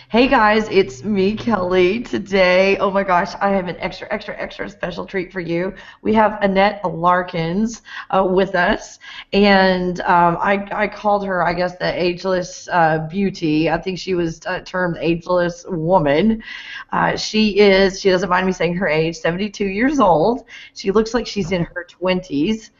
Hey guys, it's me, Kelly. Today, oh my gosh, I have an extra special treat for you. We have Annette Larkins with us, and I called her, I guess, the ageless beauty. I think she was termed ageless woman. She doesn't mind me saying her age, 72 years old. She looks like she's in her 20s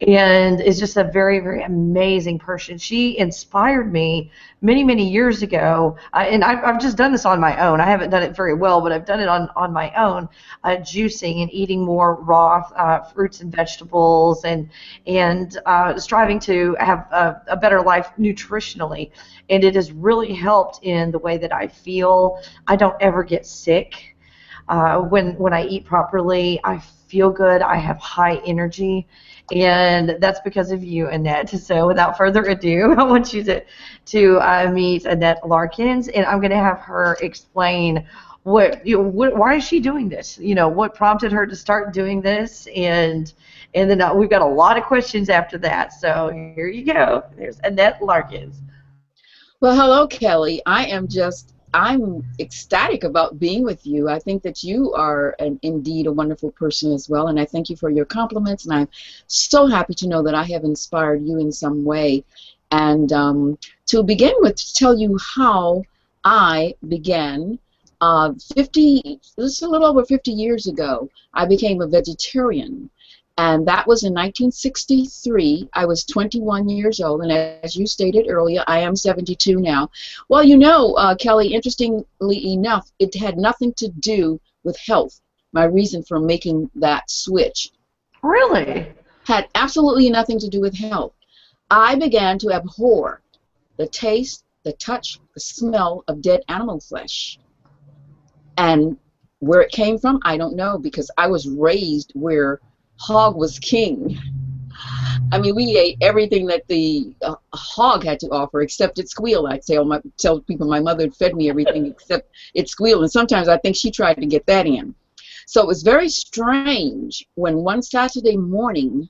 and is just a very amazing person. She inspired me many years ago, and I've just done this on my own. I haven't done it very well, but I've done it on my own, juicing and eating more raw fruits and vegetables, and striving to have a better life nutritionally. And it has really helped in the way that I feel. I don't ever get sick. When I eat properly, I feel good. I have high energy, and that's because of you, Annette. So, without further ado, I want you to meet Annette Larkins, and I'm going to have her explain why is she doing this? What prompted her to start doing this, and then we've got a lot of questions after that. So here you go. There's Annette Larkins. Well, hello, Kelly. I'm ecstatic about being with you. I think that you are indeed a wonderful person as well, and I thank you for your compliments, and I'm so happy to know that I have inspired you in some way. And to begin with, to tell you how I began, this is a little over 50 years ago, I became a vegetarian. And that was in 1963. I was 21 years old, and as you stated earlier, I am 72 now. Well, Kelly, interestingly enough, it had nothing to do with health. My reason for making that switch Really? had absolutely nothing to do with health. I began to abhor the taste, the touch, the smell of dead animal flesh. And where it came from, I don't know, because I was raised where hog was king. I mean, we ate everything that the hog had to offer, except it squealed. I tell people my mother had fed me everything except it squealed, and sometimes I think she tried to get that in. So it was very strange when one Saturday morning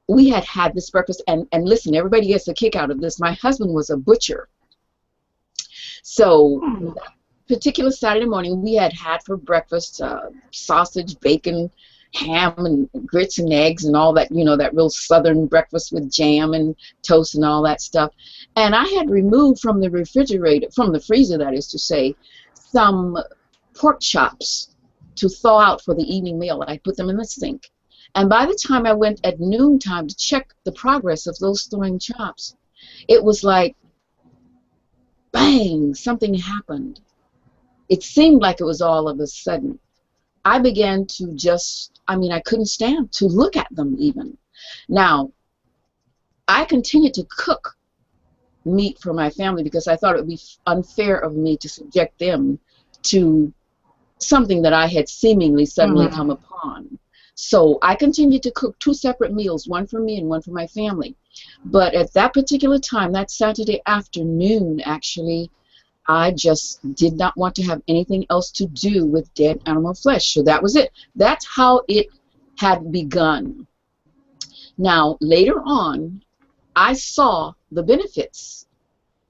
we had this breakfast, and listen, everybody gets a kick out of this. My husband was a butcher. So that particular Saturday morning we had for breakfast sausage, bacon, ham and grits and eggs and all that, that real southern breakfast with jam and toast and all that stuff. And I had removed from the refrigerator, from the freezer that is to say, some pork chops to thaw out for the evening meal. I put them in the sink. And by the time I went at noontime to check the progress of those thawing chops, it was like, bang, something happened. It seemed like it was all of a sudden. I began to I couldn't stand to look at them even. Now, I continued to cook meat for my family because I thought it would be unfair of me to subject them to something that I had seemingly suddenly come upon. So I continued to cook two separate meals, one for me and one for my family. But at that particular time, that Saturday afternoon, actually, I just did not want to have anything else to do with dead animal flesh. So that was it. That's how it had begun. Now, later on, I saw the benefits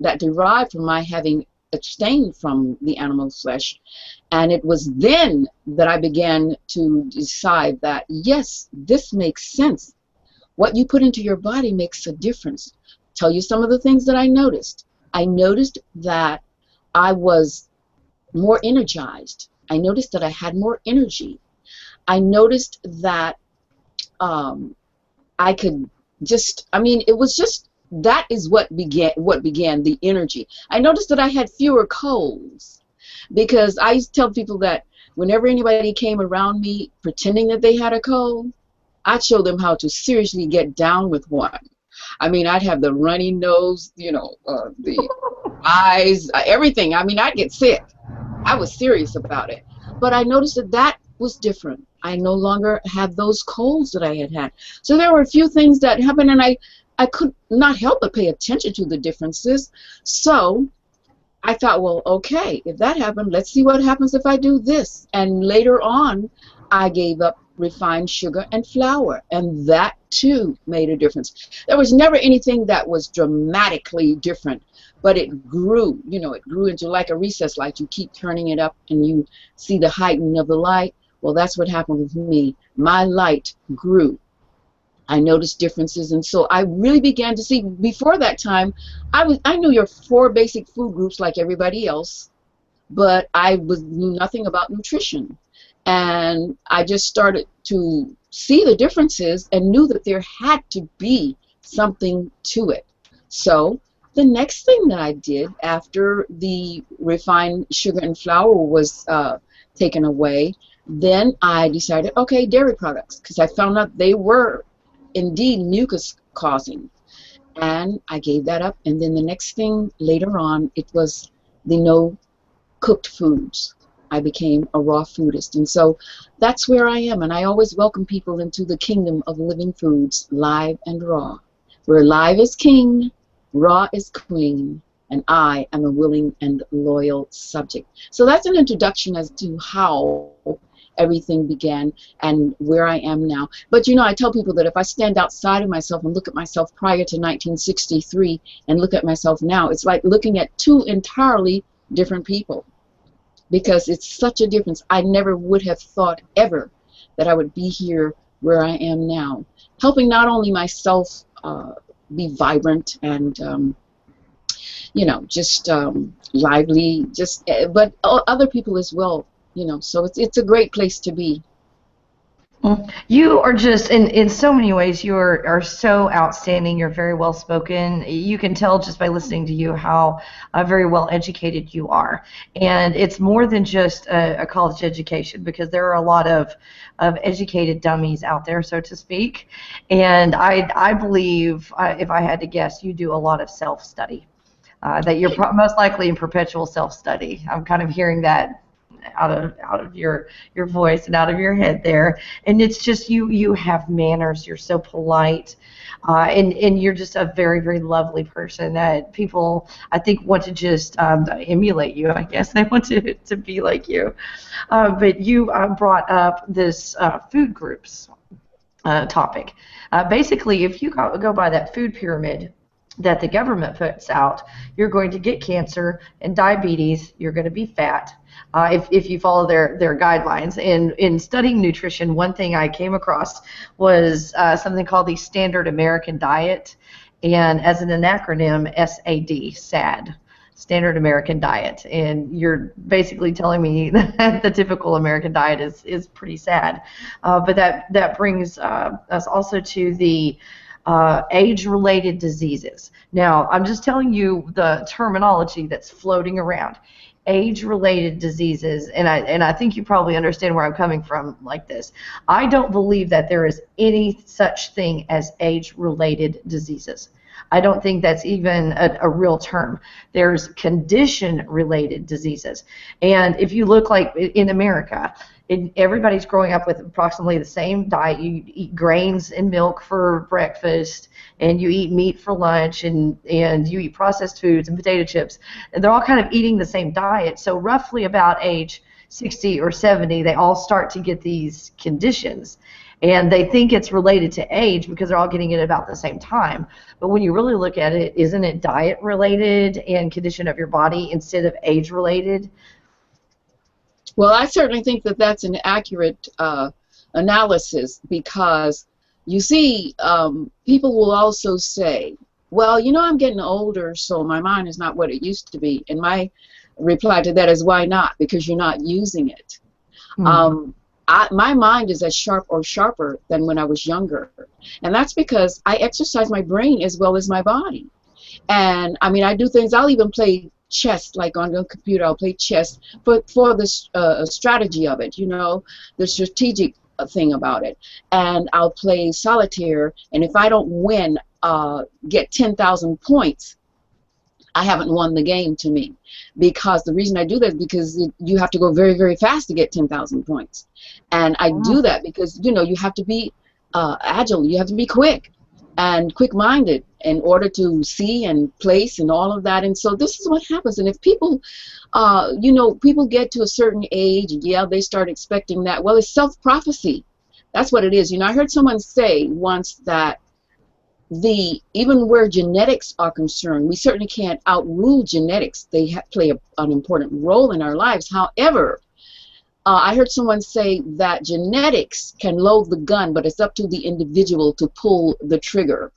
that derived from my having abstained from the animal flesh. And it was then that I began to decide that, yes, this makes sense. What you put into your body makes a difference. Tell you some of the things that I noticed. I noticed that I was more energized. I noticed that I had more energy. I noticed that I could it was just, that is what began the energy. I noticed that I had fewer colds because I used to tell people that whenever anybody came around me pretending that they had a cold, I'd show them how to seriously get down with one. I mean, I'd have the runny nose, the eyes, everything. I mean, I'd get sick. I was serious about it. But I noticed that was different. I no longer had those colds that I had had. So there were a few things that happened, and I could not help but pay attention to the differences. So I thought, well, okay, if that happened, let's see what happens if I do this. And later on, I gave up refined sugar and flour, and that too made a difference. There was never anything that was dramatically different, but it grew, you know, it grew into like a recess light. You keep turning it up and you see the heightening of the light. Well, that's what happened with me. My light grew. I noticed differences, and so I really began to see. Before that time, I knew your 4 basic food groups like everybody else, but knew nothing about nutrition. And I just started to see the differences and knew that there had to be something to it. So the next thing that I did after the refined sugar and flour was taken away, then I decided, okay, dairy products, because I found out they were indeed mucus causing. And I gave that up. And then the next thing later on, it was the no cooked foods. I became a raw foodist. And so that's where I am. And I always welcome people into the kingdom of living foods, live and raw, where live is king, raw is queen, and I am a willing and loyal subject. So that's an introduction as to how everything began and where I am now. But you know, I tell people that if I stand outside of myself and look at myself prior to 1963 and look at myself now, it's like looking at 2 entirely different people, because it's such a difference. I never would have thought ever that I would be here where I am now, helping not only myself be vibrant and you know, just lively, but other people as well. You know, so it's a great place to be. You are just, in so many ways, you are so outstanding. You're very well spoken. You can tell just by listening to you how very well educated you are. And it's more than just a college education, because there are a lot of educated dummies out there, so to speak. And I believe, if I had to guess, you do a lot of self-study, that you're most likely in perpetual self-study. I'm kind of hearing that out of your voice and out of your head there, and it's just you have manners. You're so polite, and you're just a very, very lovely person that people, I think, want to just emulate you. I guess they want to be like you. But you brought up this food groups topic. Basically, if you go by that food pyramid that the government puts out, you're going to get cancer and diabetes. You're going to be fat. If you follow their guidelines. And in studying nutrition, one thing I came across was something called the Standard American Diet, and as an acronym, SAD, SAD, Standard American Diet. And you're basically telling me that the typical American diet is pretty sad. But that brings us also to the age-related diseases. Now, I'm just telling you the terminology that's floating around. Age-related diseases, and I think you probably understand where I'm coming from like this. I don't believe that there is any such thing as age-related diseases. I don't think that's even a real term. There's condition-related diseases. And if you look like in America, everybody's growing up with approximately the same diet. You eat grains and milk for breakfast, and you eat meat for lunch, and you eat processed foods and potato chips. And they're all kind of eating the same diet. So roughly about age 60 or 70, they all start to get these conditions. And they think it's related to age because they're all getting it about the same time. But when you really look at it, isn't it diet related and condition of your body instead of age related? Well, I certainly think that that's an accurate analysis, because you see, people will also say, well, you know, I'm getting older, so my mind is not what it used to be. And my reply to that is, why not? Because you're not using it. My mind is as sharp or sharper than when I was younger. And that's because I exercise my brain as well as my body. And, I mean, I do things, I'll even play chess, like on the computer. I'll play chess for the strategy of it, you know, the strategic thing about it. And I'll play solitaire, and if I don't win, get 10,000 points, I haven't won the game to me. Because the reason I do that is because you have to go very, very fast to get 10,000 points. And I do that because, you know, you have to be agile, you have to be quick and quick-minded in order to see and place and all of that. And so this is what happens. And if people, you know, people get to a certain age, yeah, they start expecting that. Well, it's self-prophecy. That's what it is. You know, I heard someone say once that even where genetics are concerned, we certainly can't outrule genetics. They play an important role in our lives. However, I heard someone say that genetics can load the gun, but it's up to the individual to pull the trigger.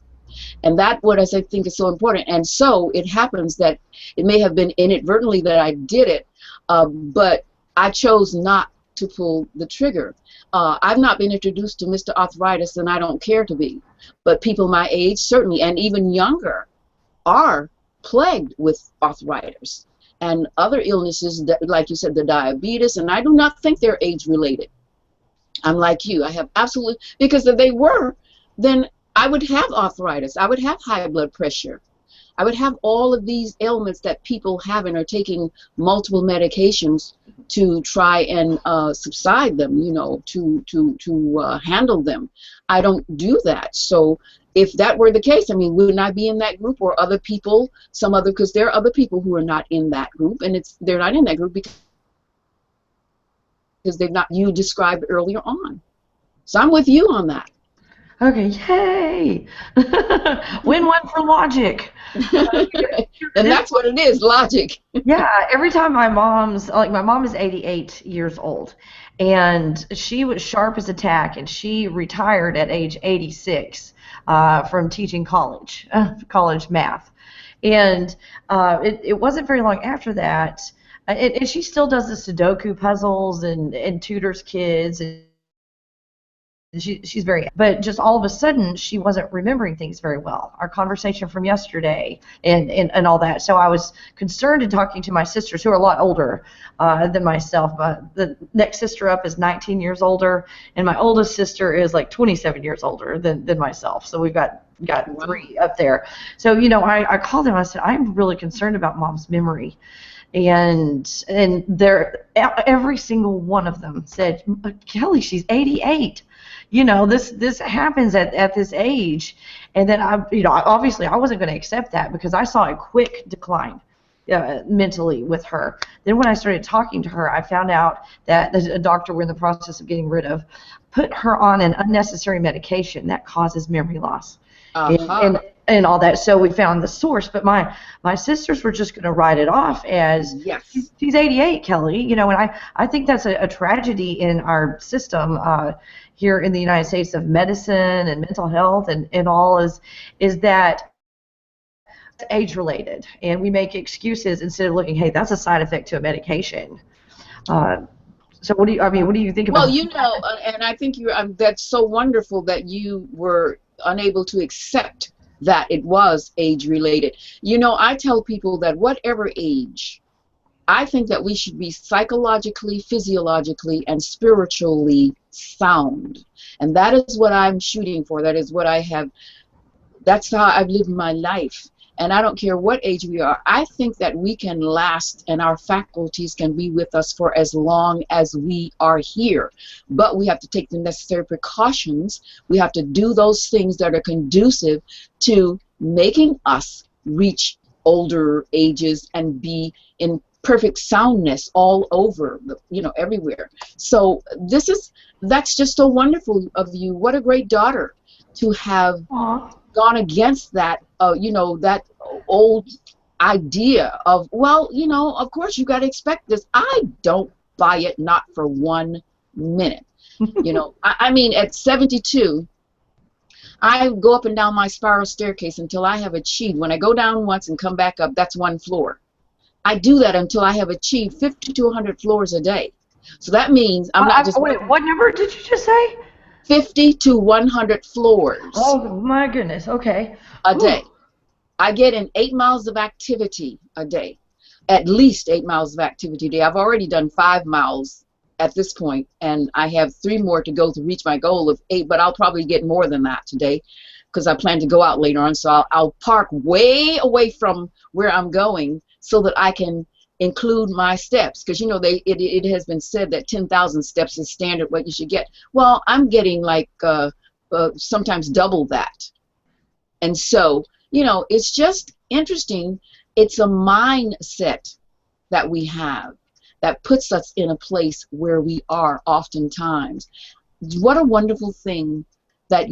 And that what I think is so important. And so it happens that it may have been inadvertently that I did it, but I chose not to pull the trigger. I've not been introduced to Mr. Arthritis, and I don't care to be. But people my age, certainly, and even younger, are plagued with arthritis and other illnesses, that, like you said, the diabetes, and I do not think they're age-related. I'm like you. I have absolutely, because if they were, then I would have arthritis. I would have high blood pressure. I would have all of these ailments that people have and are taking multiple medications to try and subside them, you know, to handle them. I don't do that. So if that were the case, I mean, wouldn't I be in that group, or other people, because there are other people who are not in that group, and they're not in that group because they've not, you described earlier on. So I'm with you on that. Okay, yay! Win one for logic. And that's what it is, logic. Yeah, every time my mom is 88 years old, and she was sharp as a tack, and she retired at age 86 from teaching college math. And it wasn't very long after that, and she still does the Sudoku puzzles and tutors kids, and she's very, but just all of a sudden she wasn't remembering things very well. Our conversation from yesterday and all that. So I was concerned in talking to my sisters, who are a lot older than myself. The next sister up is 19 years older, and my oldest sister is like 27 years older than myself. So we've got three up there. So, you know, I called them. I said, I'm really concerned about Mom's memory. And every single one of them said, Kelli, she's 88. You know, this happens at this age. And then obviously I wasn't going to accept that, because I saw a quick decline mentally with her. Then when I started talking to her, I found out that a doctor we're in the process of getting rid of put her on an unnecessary medication that causes memory loss. And all that. So we found the source, but my sisters were just going to write it off as, yes, she's 88, Kelli. You know, and I think that's a tragedy in our system here in the United States of medicine and mental health and all, is that it's age related, and we make excuses instead of looking, hey, that's a side effect to a medication. So what do you think about? Well, you know, and I think that's so wonderful that you were unable to accept that it was age-related. You know, I tell people that whatever age, I think that we should be psychologically, physiologically, and spiritually sound. And that is what I'm shooting for. That is what that's how I've lived my life. And I don't care what age we are. I think that we can last, and our faculties can be with us for as long as we are here. But we have to take the necessary precautions. We have to do those things that are conducive to making us reach older ages and be in perfect soundness all over, you know, everywhere. So that's just so wonderful of you. What a great daughter to have gone against that, you know, that old idea of, well, you know, of course you got to expect this. I don't buy it, not for 1 minute. You know, I mean, at 72, I go up and down my spiral staircase until I have achieved. When I go down once and come back up, that's 1 floor. I do that until I have achieved 50 to 100 floors a day. So that means I'm not just... Wait, what number did you just say? 50 to 100 floors. Oh, my goodness. Okay. A day. I get in 8 miles of activity a day. At least 8 miles of activity a day. I've already done 5 miles at this point, and I have 3 more to go to reach my goal of 8, but I'll probably get more than that today because I plan to go out later on. So I'll park way away from where I'm going so that I can include my steps, because, you know, it has been said that 10,000 steps is standard what you should get. Well, I'm getting like sometimes double that. And so, you know, it's just interesting. It's a mindset that we have that puts us in a place where we are oftentimes. what a wonderful thing that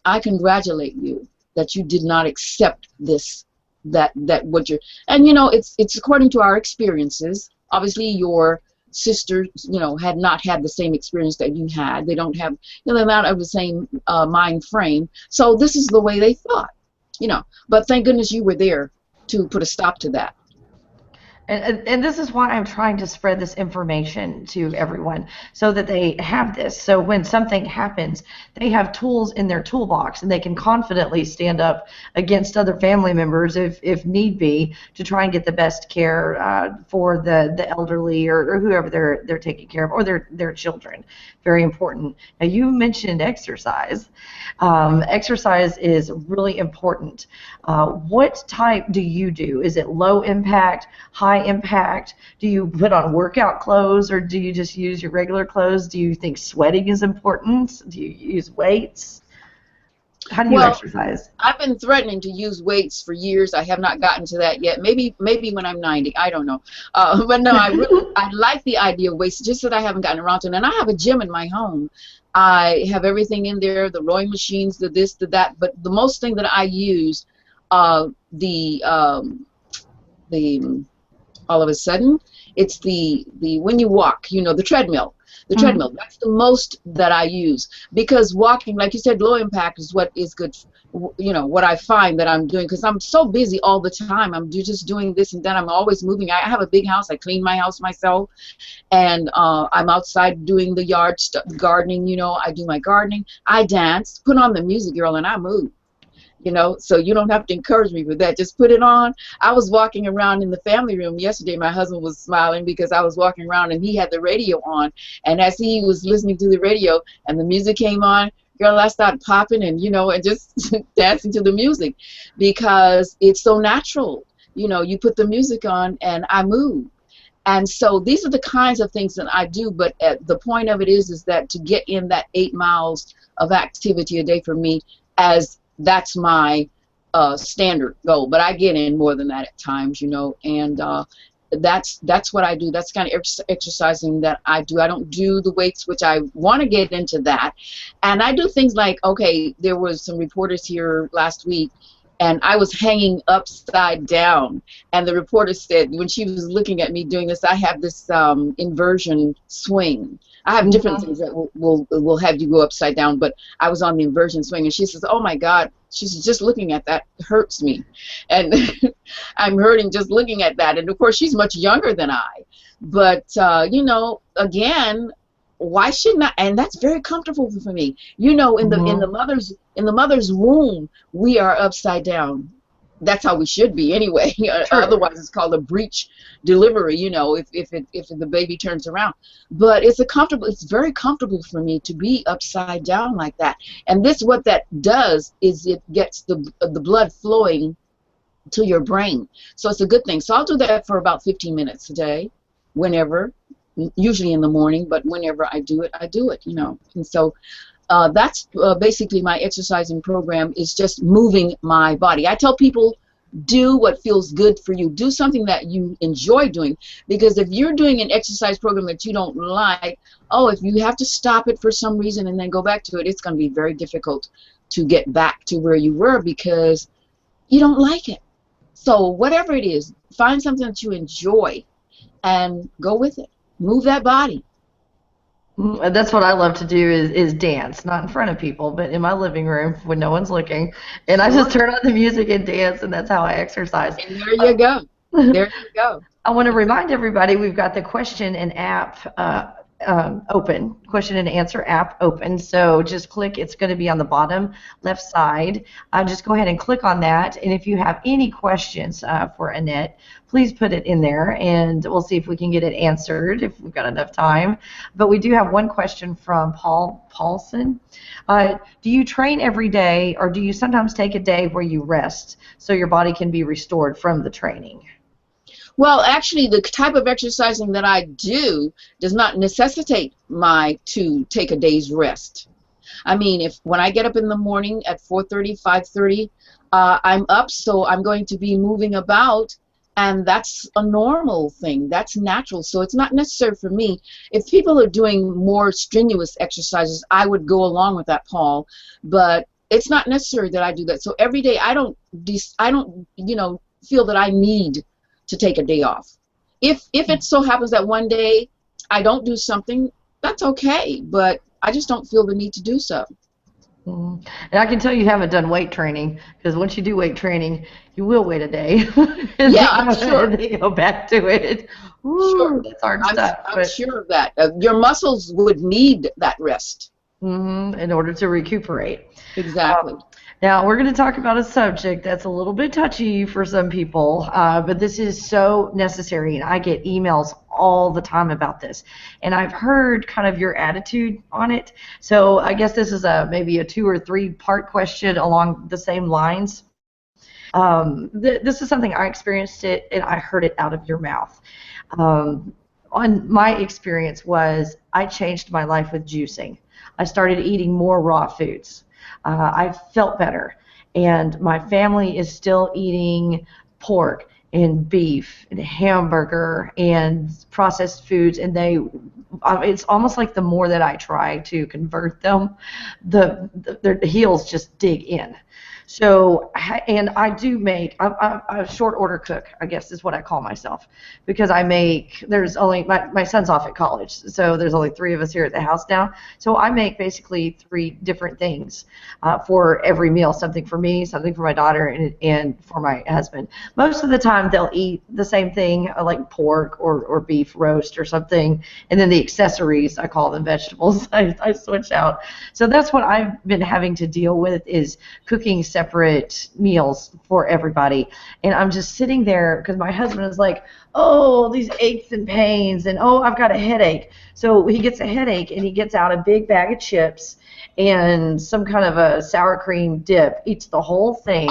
I congratulate you that you did not accept this, that what you're, and you know, it's according to our experiences. Obviously, your sisters, you know, had not had the same experience that you had. They don't have, you know, they're not of the same mind frame. So this is the way they thought, you know. But thank goodness you were there to put a stop to that. And this is why I'm trying to spread this information to everyone so that they have this. So when something happens, they have tools in their toolbox and they can confidently stand up against other family members if need be to try and get the best care for the elderly or whoever they're taking care of, or their children. Very important. Now, you mentioned exercise. Exercise is really important. What type do you do? Is it low impact, high impact? Do you put on workout clothes, or do you just use your regular clothes? Do you think sweating is important? Do you use weights? How do you exercise? I've been threatening to use weights for years. I have not gotten to that yet. Maybe when I'm 90. I don't know. But no, I like the idea of weights, just that I haven't gotten around to it. And I have a gym in my home. I have everything in there, the rowing machines, the this, the that. But the most thing that I use, the all of a sudden, it's the when you walk, you know, the treadmill. The treadmill, that's the most that I use, because walking, like you said, low impact is what is good, you know, what I find that I'm doing, because I'm so busy all the time. I'm just doing this and then I'm always moving. I have a big house. I clean my house myself, and I'm outside doing the yard stuff, gardening, you know. I do my gardening. I dance, put on the music, girl, and I move. You know, so you don't have to encourage me with that. Just put it on. I was walking around in the family room yesterday. My husband was smiling because I was walking around and he had the radio on. And as he was listening to the radio and the music came on, girl, I started popping and, you know, and just dancing to the music, because it's so natural. You know, you put the music on and I move. And so these are the kinds of things that I do. But the point of it is that to get in that 8 miles of activity a day for me, as that's my standard goal, but I get in more than that at times, you know, and that's what I do. That's kind of exercising that I do. I don't do the weights, which I want to get into that, and I do things like, okay, there was some reporters here last week, and I was hanging upside down, and the reporter said, when she was looking at me doing this, I have this inversion swing. I have different things that will have you go upside down, but I was on the inversion swing, and she says, oh my God, she's just looking at that, hurts me. And I'm hurting just looking at that. And of course, she's much younger than I. But, you know, again, why shouldn't I? And that's very comfortable for me. You know, in the mother's womb, we are upside down. That's how we should be anyway. Otherwise, it's called a breech delivery. You know, if the baby turns around. But it's very comfortable for me to be upside down like that. And what that does is it gets the blood flowing to your brain. So it's a good thing. So I'll do that for about 15 minutes a day, whenever. Usually in the morning, but whenever I do it. You know, and so. That's basically my exercising program, is just moving my body. I tell people, do what feels good for you. Do something that you enjoy doing, because if you're doing an exercise program that you don't like, if you have to stop it for some reason and then go back to it, it's going to be very difficult to get back to where you were because you don't like it. So whatever it is, find something that you enjoy and go with it. Move that body. That's what I love to do is dance, not in front of people, but in my living room when no one's looking. And I just turn on the music and dance, and that's how I exercise. And there you go. There you go. I want to remind everybody we've got the question and app open, question and answer app open. So just click, it's going to be on the bottom left side. Just go ahead and click on that. And if you have any questions for Annette, please put it in there, and we'll see if we can get it answered if we've got enough time. But we do have one question from Paulson. Do you train every day, or do you sometimes take a day where you rest so your body can be restored from the training? Well, actually, the type of exercising that I do does not necessitate to take a day's rest. I mean, when I get up in the morning at 4:30, 5:30, I'm up, so I'm going to be moving about And that's a normal thing. That's natural. So it's not necessary for me. If people are doing more strenuous exercises, I would go along with that, Paul. But it's not necessary that I do that. So every day I don't, feel that I need to take a day off. If it so happens that one day I don't do something, that's okay. But I just don't feel the need to do so. And I can tell you haven't done weight training, because once you do weight training, you will wait a day. And Yeah, I'm sure. And then you go back to it. Ooh, Sure. that's hard stuff. I'm sure of that. Your muscles would need that rest. In order to recuperate. Exactly. Now, we're going to talk about a subject that's a little bit touchy for some people, but this is so necessary, and I get emails all the time about this. And I've heard kind of your attitude on it. So I guess this is maybe a 2 or 3 part question along the same lines. This is something I experienced it, and I heard it out of your mouth. On my experience was I changed my life with juicing. I started eating more raw foods. I felt better, and my family is still eating pork and beef and hamburger and processed foods, and it's almost like the more that I try to convert them, their heels just dig in. So, and I do make, I'm a short order cook, I guess is what I call myself, because there's only, my son's off at college, so there's only 3 of us here at the house now. So I make basically 3 different things for every meal, something for me, something for my daughter, and for my husband. Most of the time they'll eat the same thing, like pork or beef roast or something, and then the accessories, I call them vegetables, I switch out. So that's what I've been having to deal with, is cooking separate meals for everybody. And I'm just sitting there because my husband is like, oh, these aches and pains, and oh, I've got a headache. So he gets a headache and he gets out a big bag of chips and some kind of a sour cream dip, eats the whole thing,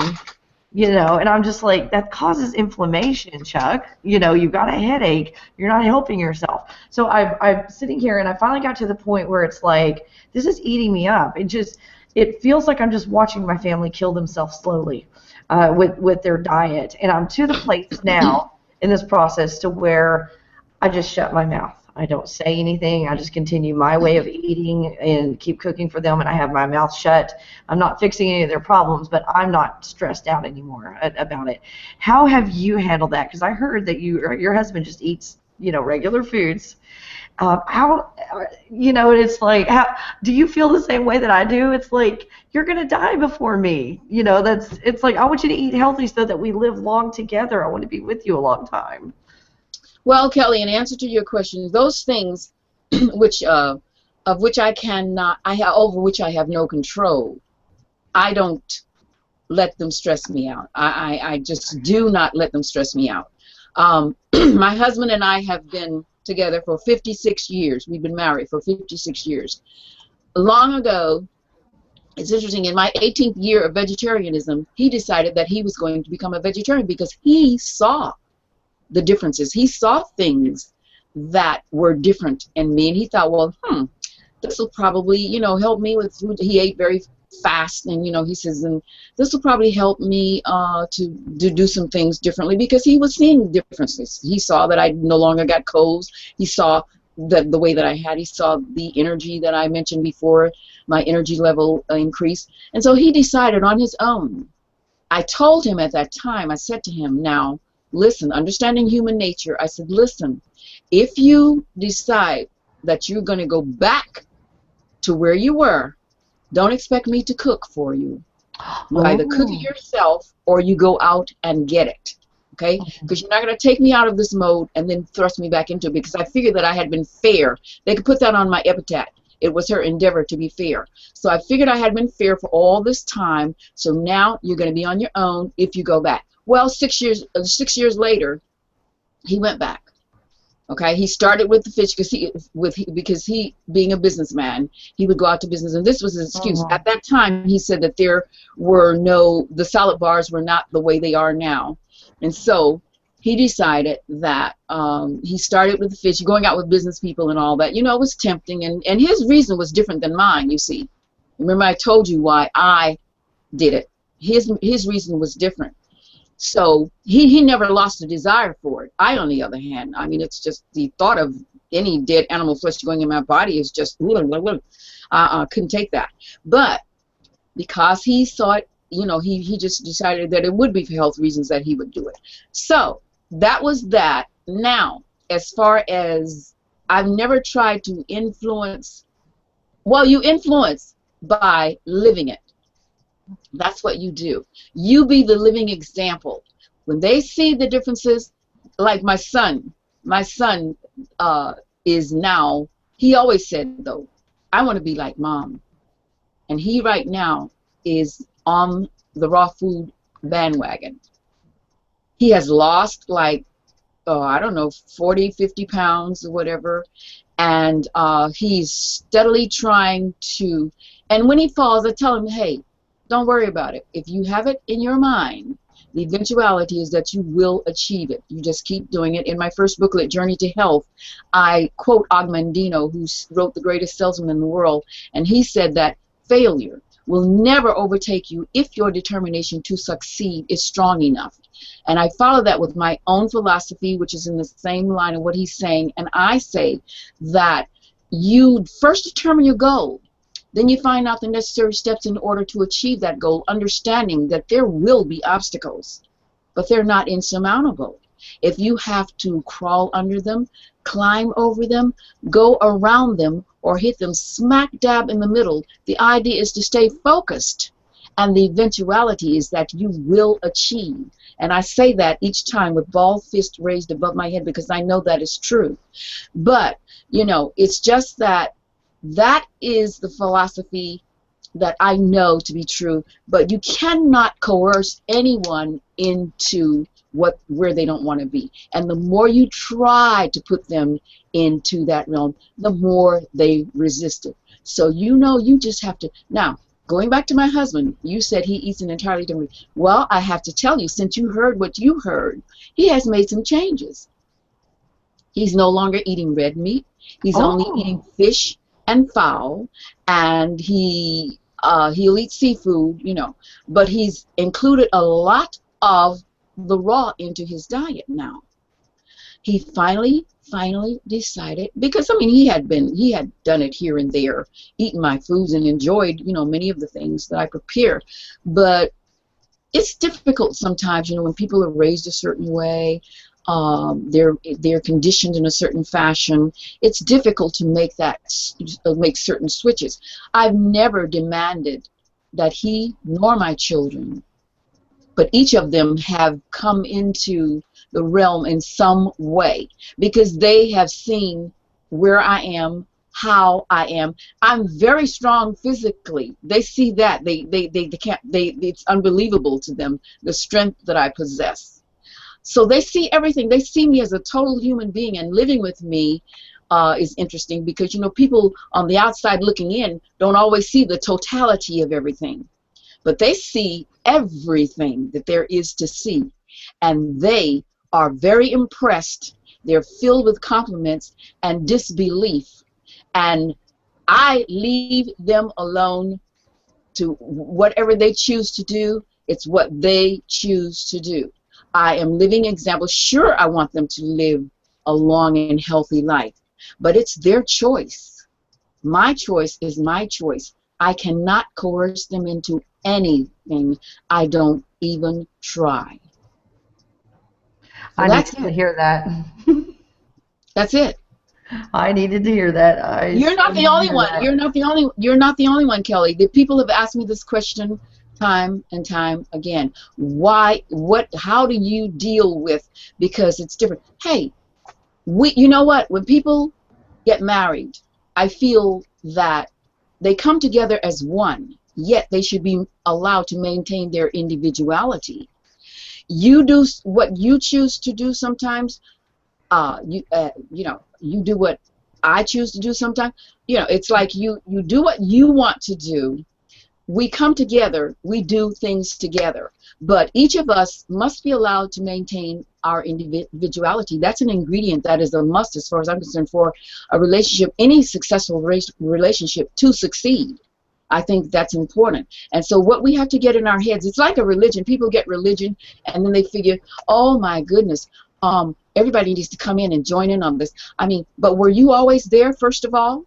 and I'm just like, that causes inflammation, Chuck. You've got a headache, you're not helping yourself. So I'm sitting here, and I finally got to the point where it's like, this is eating me up. It feels like I'm just watching my family kill themselves slowly with their diet. And I'm to the place now in this process to where I just shut my mouth. I don't say anything. I just continue my way of eating and keep cooking for them, and I have my mouth shut. I'm not fixing any of their problems, but I'm not stressed out anymore about it. How have you handled that? Because I heard that your husband just eats, regular foods. It's like, do you feel the same way that I do? It's like, you're going to die before me. It's like, I want you to eat healthy so that we live long together. I want to be with you a long time. Well, Kelly, in answer to your question, those things over which I have no control, I don't let them stress me out. I just do not let them stress me out. My husband and I have been together for 56 years. We've been married for 56 years. Long ago, it's interesting, in my 18th year of vegetarianism, he decided that he was going to become a vegetarian because he saw the differences. He saw things that were different in me, and he thought, well, this will probably, help me with food. He ate very fast, and he says, and this will probably help me to do some things differently, because he was seeing differences. He saw that I no longer got colds. He saw the way that I had. He saw the energy that I mentioned before, my energy level increased, and so he decided on his own. I told him at that time, I said to him, now listen, understanding human nature, I said, listen, if you decide that you're going to go back to where you were, don't expect me to cook for you. You either cook it yourself or you go out and get it, okay? Because you're not going to take me out of this mode and then thrust me back into it, because I figured that I had been fair. They could put that on my epitaph. It was her endeavor to be fair. So I figured I had been fair for all this time, so now you're going to be on your own if you go back. Well, 6 years later, he went back. Okay, he started with the fish because he, being a businessman, he would go out to business, and this was his excuse. At that time, he said that the salad bars were not the way they are now, and so he decided that he started with the fish, going out with business people and all that. It was tempting, and his reason was different than mine. You see, remember I told you why I did it. His reason was different. So he never lost a desire for it. I, on the other hand, I mean, it's just the thought of any dead animal flesh going in my body is just, couldn't take that. But because he saw it, you know, he just decided that it would be for health reasons that he would do it. So that was that. Now, as far as, I've never tried to influence, well, you influence by living it. That's what you do. You be the living example. When they see the differences, like my son is now, he always said, though, I want to be like mom. And he right now is on the raw food bandwagon. He has lost like, I don't know, 40, 50 pounds or whatever. And he's steadily trying to, and when he falls, I tell him, hey, don't worry about it. If you have it in your mind, the eventuality is that you will achieve it. You just keep doing it. In my first booklet, Journey to Health, I quote Og Mandino, who wrote The Greatest Salesman in the World, and he said that failure will never overtake you if your determination to succeed is strong enough. And I follow that with my own philosophy, which is in the same line of what he's saying. And I say that you first determine your goal. Then you find out the necessary steps in order to achieve that goal, understanding that there will be obstacles, but they're not insurmountable. If you have to crawl under them, climb over them, go around them, or hit them smack dab in the middle, the idea is to stay focused, and the eventuality is that you will achieve. And I say that each time with bald fist raised above my head because I know that is true. But, you know, it's just that that is the philosophy that I know to be true, but you cannot coerce anyone into where they don't want to be. And the more you try to put them into that realm, the more they resist it. So you know, you just have to. Now, going back to my husband, you said he eats an entirely different. Well, I have to tell you, since you heard what you heard, he has made some changes. He's no longer eating red meat. He's only eating fish and fowl, and he'll eat seafood, you know, but he's included a lot of the raw into his diet now. He finally decided, because I mean he had done it here and there, eaten my foods and enjoyed, you know, many of the things that I prepare, but it's difficult sometimes, you know, when people are raised a certain way. They're conditioned in a certain fashion. It's difficult to make certain switches. I've never demanded that he nor my children, but each of them have come into the realm in some way because they have seen where I am, how I am. I'm very strong physically. They see that. They can't. It's unbelievable to them, the strength that I possess. So they see everything. They see me as a total human being, and living with me is interesting because, you know, people on the outside looking in don't always see the totality of everything. But they see everything that there is to see, and they are very impressed. They're filled with compliments and disbelief, and I leave them alone to whatever they choose to do. It's what they choose to do. I am living example. Sure, I want them to live a long and healthy life, but it's their choice. My choice is my choice. I cannot coerce them into anything. I don't even try. So I needed to hear that. That's it. I needed to hear that. You're not the only one. You're not the only one, Kelly. The people have asked me this question time and time again. Why? What? How do you deal with? Because it's different. Hey, you know what? When people get married, I feel that they come together as one, yet they should be allowed to maintain their individuality. You do what you choose to do sometimes. You know, you do what I choose to do sometimes. You know, it's like you do what you want to do. We come together, we do things together, but each of us must be allowed to maintain our individuality. That's an ingredient that is a must, as far as I'm concerned, for a relationship, any successful relationship to succeed. I think that's important. And so what we have to get in our heads, it's like a religion. People get religion and then they figure, oh my goodness, everybody needs to come in and join in on this. I mean, but were you always there, first of all?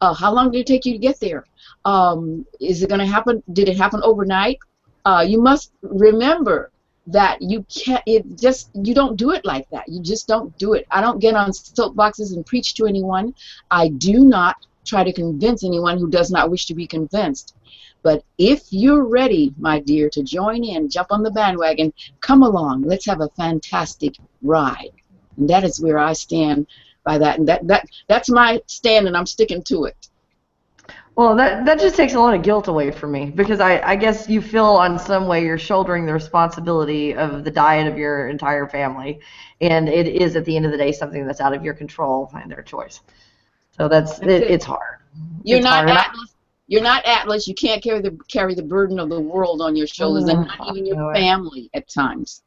How long did it take you to get there? Is it going to happen? Did it happen overnight? You must remember that you can't, you don't do it like that. You just don't do it. I don't get on soapboxes and preach to anyone. I do not try to convince anyone who does not wish to be convinced. But if you're ready, my dear, to join in, jump on the bandwagon, come along. Let's have a fantastic ride. And that is where I stand by that. And that's my stand, and I'm sticking to it. Well, that just takes a lot of guilt away from me, because I guess you feel on some way you're shouldering the responsibility of the diet of your entire family, and it is at the end of the day something that's out of your control and their choice. So it's hard. You're It's not hard. Atlas. You're not Atlas. You can't carry the burden of the world on your shoulders, and not even your family at times.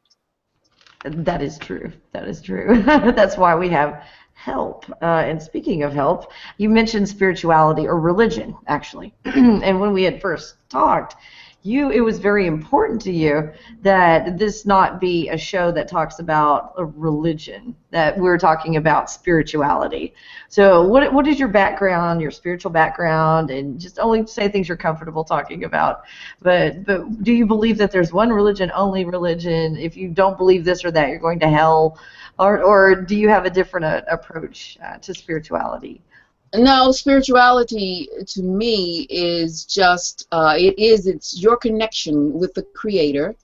That is true. That is true. That's why we have help. And speaking of help, you mentioned spirituality, or religion, actually. And when we had first talked, it was very important to you that this not be a show that talks about a religion, that we're talking about spirituality. So what is your background, your spiritual background, and just only say things you're comfortable talking about. But do you believe that there's one religion, only religion? If you don't believe this or that, you're going to hell? Or do you have a different approach to spirituality? No, spirituality to me is just, it's your connection with the Creator,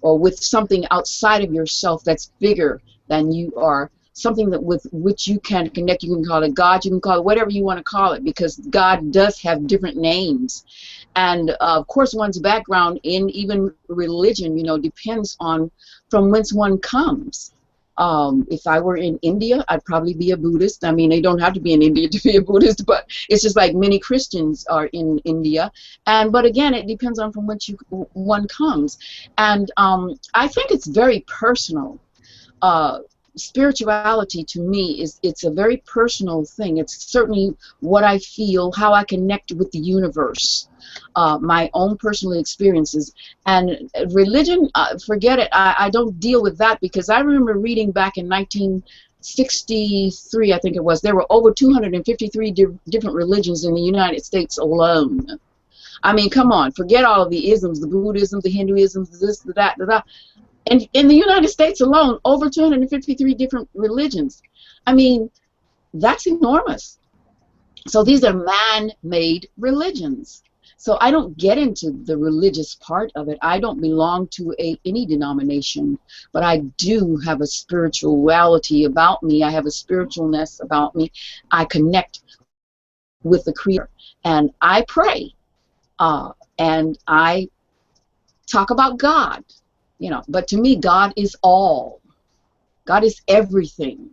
or with something outside of yourself that's bigger than you are, something that with which you can connect. You can call it God, you can call it whatever you want to call it, because God does have different names. And of course, one's background in even religion, depends on from whence one comes. If I were in India, I'd probably be a Buddhist. I mean, they don't have to be in India to be a Buddhist, but it's just like many Christians are in India. But again, it depends on from which one comes. And I think it's very personal. Spirituality to me it's a very personal thing. It's certainly what I feel, how I connect with the universe, my own personal experiences. And religion, forget it. I don't deal with that, because I remember reading back in 1963, I think it was, there were over 253 different religions in the United States alone. I mean, come on, forget all of the isms, the Buddhism, the Hinduism, this, that, that. And in the United States alone, over 253 different religions. I mean, that's enormous. So these are man-made religions. So I don't get into the religious part of it. I don't belong to any denomination, but I do have a spirituality about me. I have a spiritualness about me. I connect with the Creator, and I pray, and I talk about God. But to me, God is all. God is everything.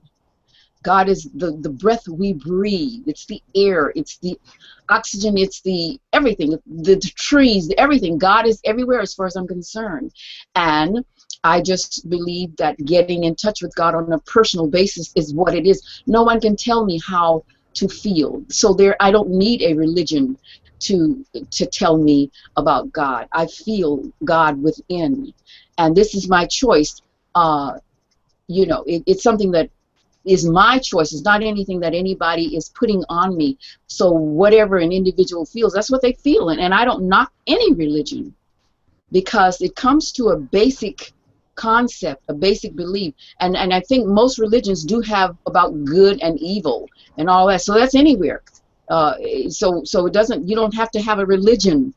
God is the breath we breathe. It's the air. It's the oxygen. It's the everything. The trees, everything. God is everywhere as far as I'm concerned. And I just believe that getting in touch with God on a personal basis is what it is. No one can tell me how to feel. So I don't need a religion to tell me about God. I feel God within. And this is my choice. It's something that is my choice. It's not anything that anybody is putting on me. So whatever an individual feels, that's what they feel. And I don't knock any religion, because it comes to a basic concept, a basic belief. And I think most religions do have about good and evil and all that. So that's anywhere. So it doesn't. You don't have to have a religion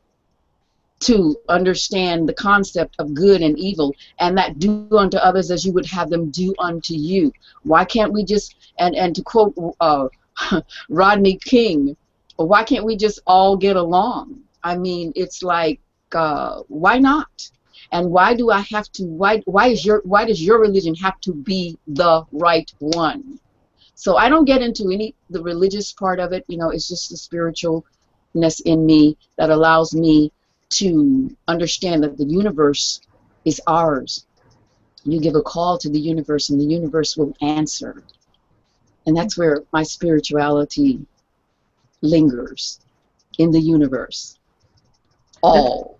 to understand the concept of good and evil, and that do unto others as you would have them do unto you. Why can't we just, and to quote Rodney King, why can't we just all get along? I mean, it's like, why not? And why do I have to? Why does your religion have to be the right one? So I don't get into the religious part of it. It's just the spiritualness in me that allows me to understand that the universe is ours. You give a call to the universe, and the universe will answer. And that's where my spirituality lingers, in the universe. That's all.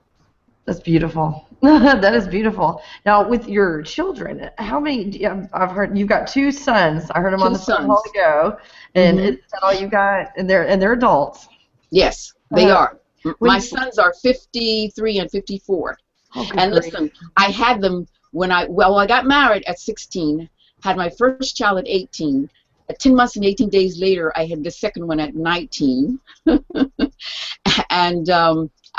that's beautiful. That is beautiful. Now, with your children, how many? I've heard you've got two sons. I heard them on Two the phone a while sons. ago. And Hmm. is that all you got? And they're adults. Yes, they Uh, are. My when sons are 53 and 54. oh, good And grief. listen, I had them when I got married at 16, had my first child at 18. At 10 months and 18 days later, I had the second one at 19. And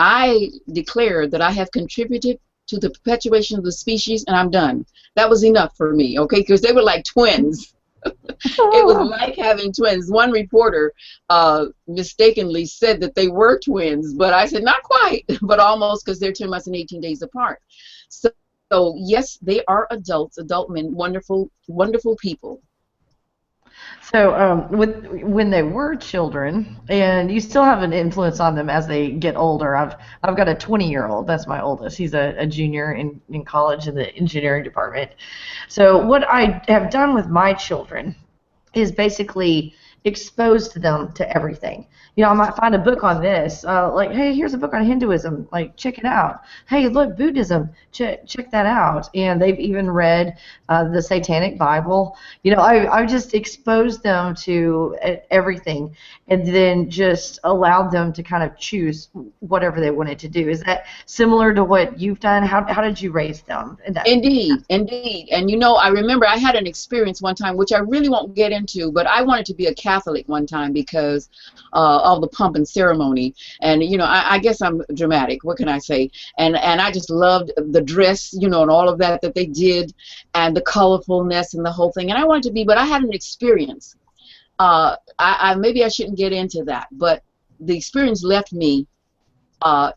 I declared that I have contributed to the perpetuation of the species, and I'm done. That was enough for me, okay? Because they were like twins. It was like having twins. One reporter mistakenly said that they were twins, but I said not quite, but almost, because they're 10 months and 18 days apart. So, so yes, they are adults, adult men, wonderful, wonderful people. So, with when they were children, and you still have an influence on them as they get older. I've got a 20-year-old. That's my oldest. He's a junior in college in the engineering department. So, what I have done with my children is basically exposed them to everything. You know, I might find a book on this, like, hey, here's a book on Hinduism, like, check it out. Hey, look, Buddhism, check that out. And they've even read the Satanic Bible. You know, I've just exposed them to everything, and then just allowed them to kind of choose whatever they wanted to do. Is that similar to what you've done? How did you raise them? And that, Indeed, indeed. And you know, I remember I had an experience one time, which I really won't get into, but I wanted to be a Catholic one time because of the pomp and ceremony. And, you know, I guess I'm dramatic. What can I say? And I just loved the dress, you know, and all of that they did, and the colorfulness and the whole thing. And I wanted to be, but I had an experience. Maybe I shouldn't get into that, but the experience left me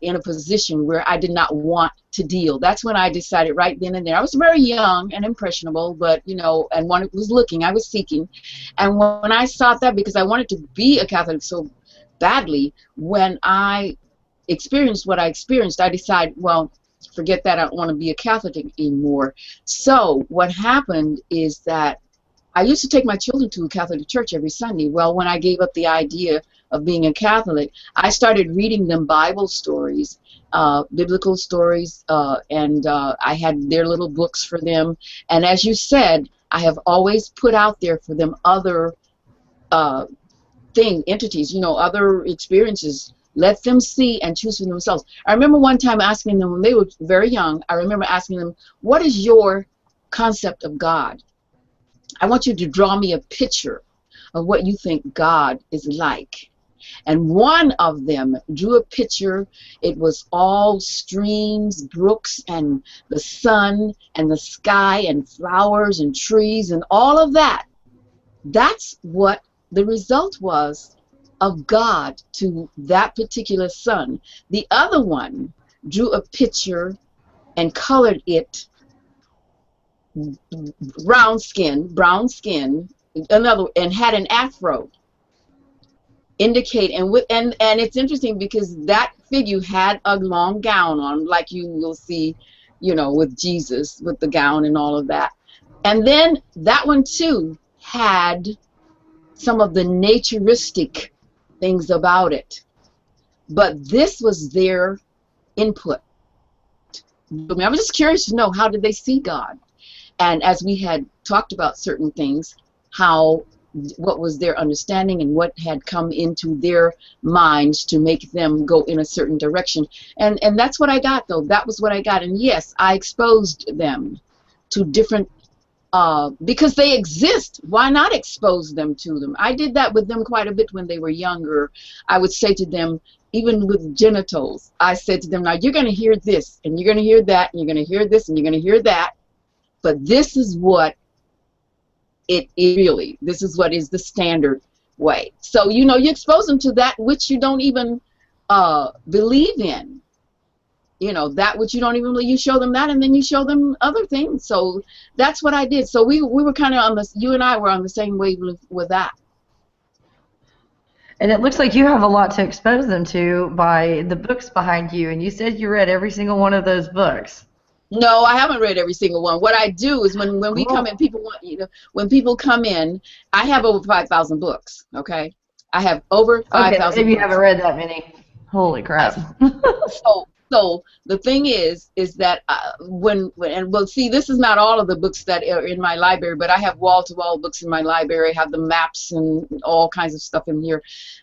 in a position where I did not want to deal. That's when I decided right then and there. I was very young and impressionable, but, you know, and one was looking, I was seeking. And when I sought that, because I wanted to be a Catholic so badly, when I experienced what I experienced, I decided, well, forget that, I don't want to be a Catholic anymore. So what happened is that I used to take my children to a Catholic church every Sunday. Well, when I gave up the idea of being a Catholic, I started reading them Bible stories, biblical stories, and I had their little books for them. And as you said, I have always put out there for them other uh, entities, you know, other experiences. Let them see and choose for themselves. I remember one time asking them, when they were very young, I remember asking them, what is your concept of God? I want you to draw me a picture of what you think God is like. And one of them drew a picture. It was all streams, brooks, and the sun, and the sky, and flowers, and trees, and all of that. That's what the result was of God to that particular son. The other one drew a picture and colored it brown skin, another, and had an afro. Indicate and it's interesting because that figure had a long gown on, like you will see, you know, with Jesus with the gown and all of that. And then that one too had some of the naturistic things about it. But this was their input. I mean, I was just curious to know, how did they see God? And as we had talked about certain things, what was their understanding and what had come into their minds to make them go in a certain direction. And that's what I got, though. That was what I got. And yes, I exposed them to different, because they exist. Why not expose them to them? I did that with them quite a bit when they were younger. I would say to them, even with genitals, I said to them, now you're going to hear this, and you're going to hear that, and you're going to hear this, and you're going to hear that. But this is what this is what is the standard way. So, you know, you expose them to that which you don't even believe in. You know, that which you don't even believe, you show them that, and then you show them other things. So that's what I did. So we were kind of on this, you and I were on the same wavelength with that. And it looks like you have a lot to expose them to by the books behind you. And you said you read every single one of those books. No, I haven't read every single one. What I do is when we come in, Cool. people want, you know, when people come in, I have over 5,000 books, okay? I have over Okay, 5,000 maybe you books. haven't read that many. Holy crap. So So the thing is that well, see, this is not all of the books that are in my library, but I have wall-to-wall books in my library. I have the maps and all kinds of stuff in here,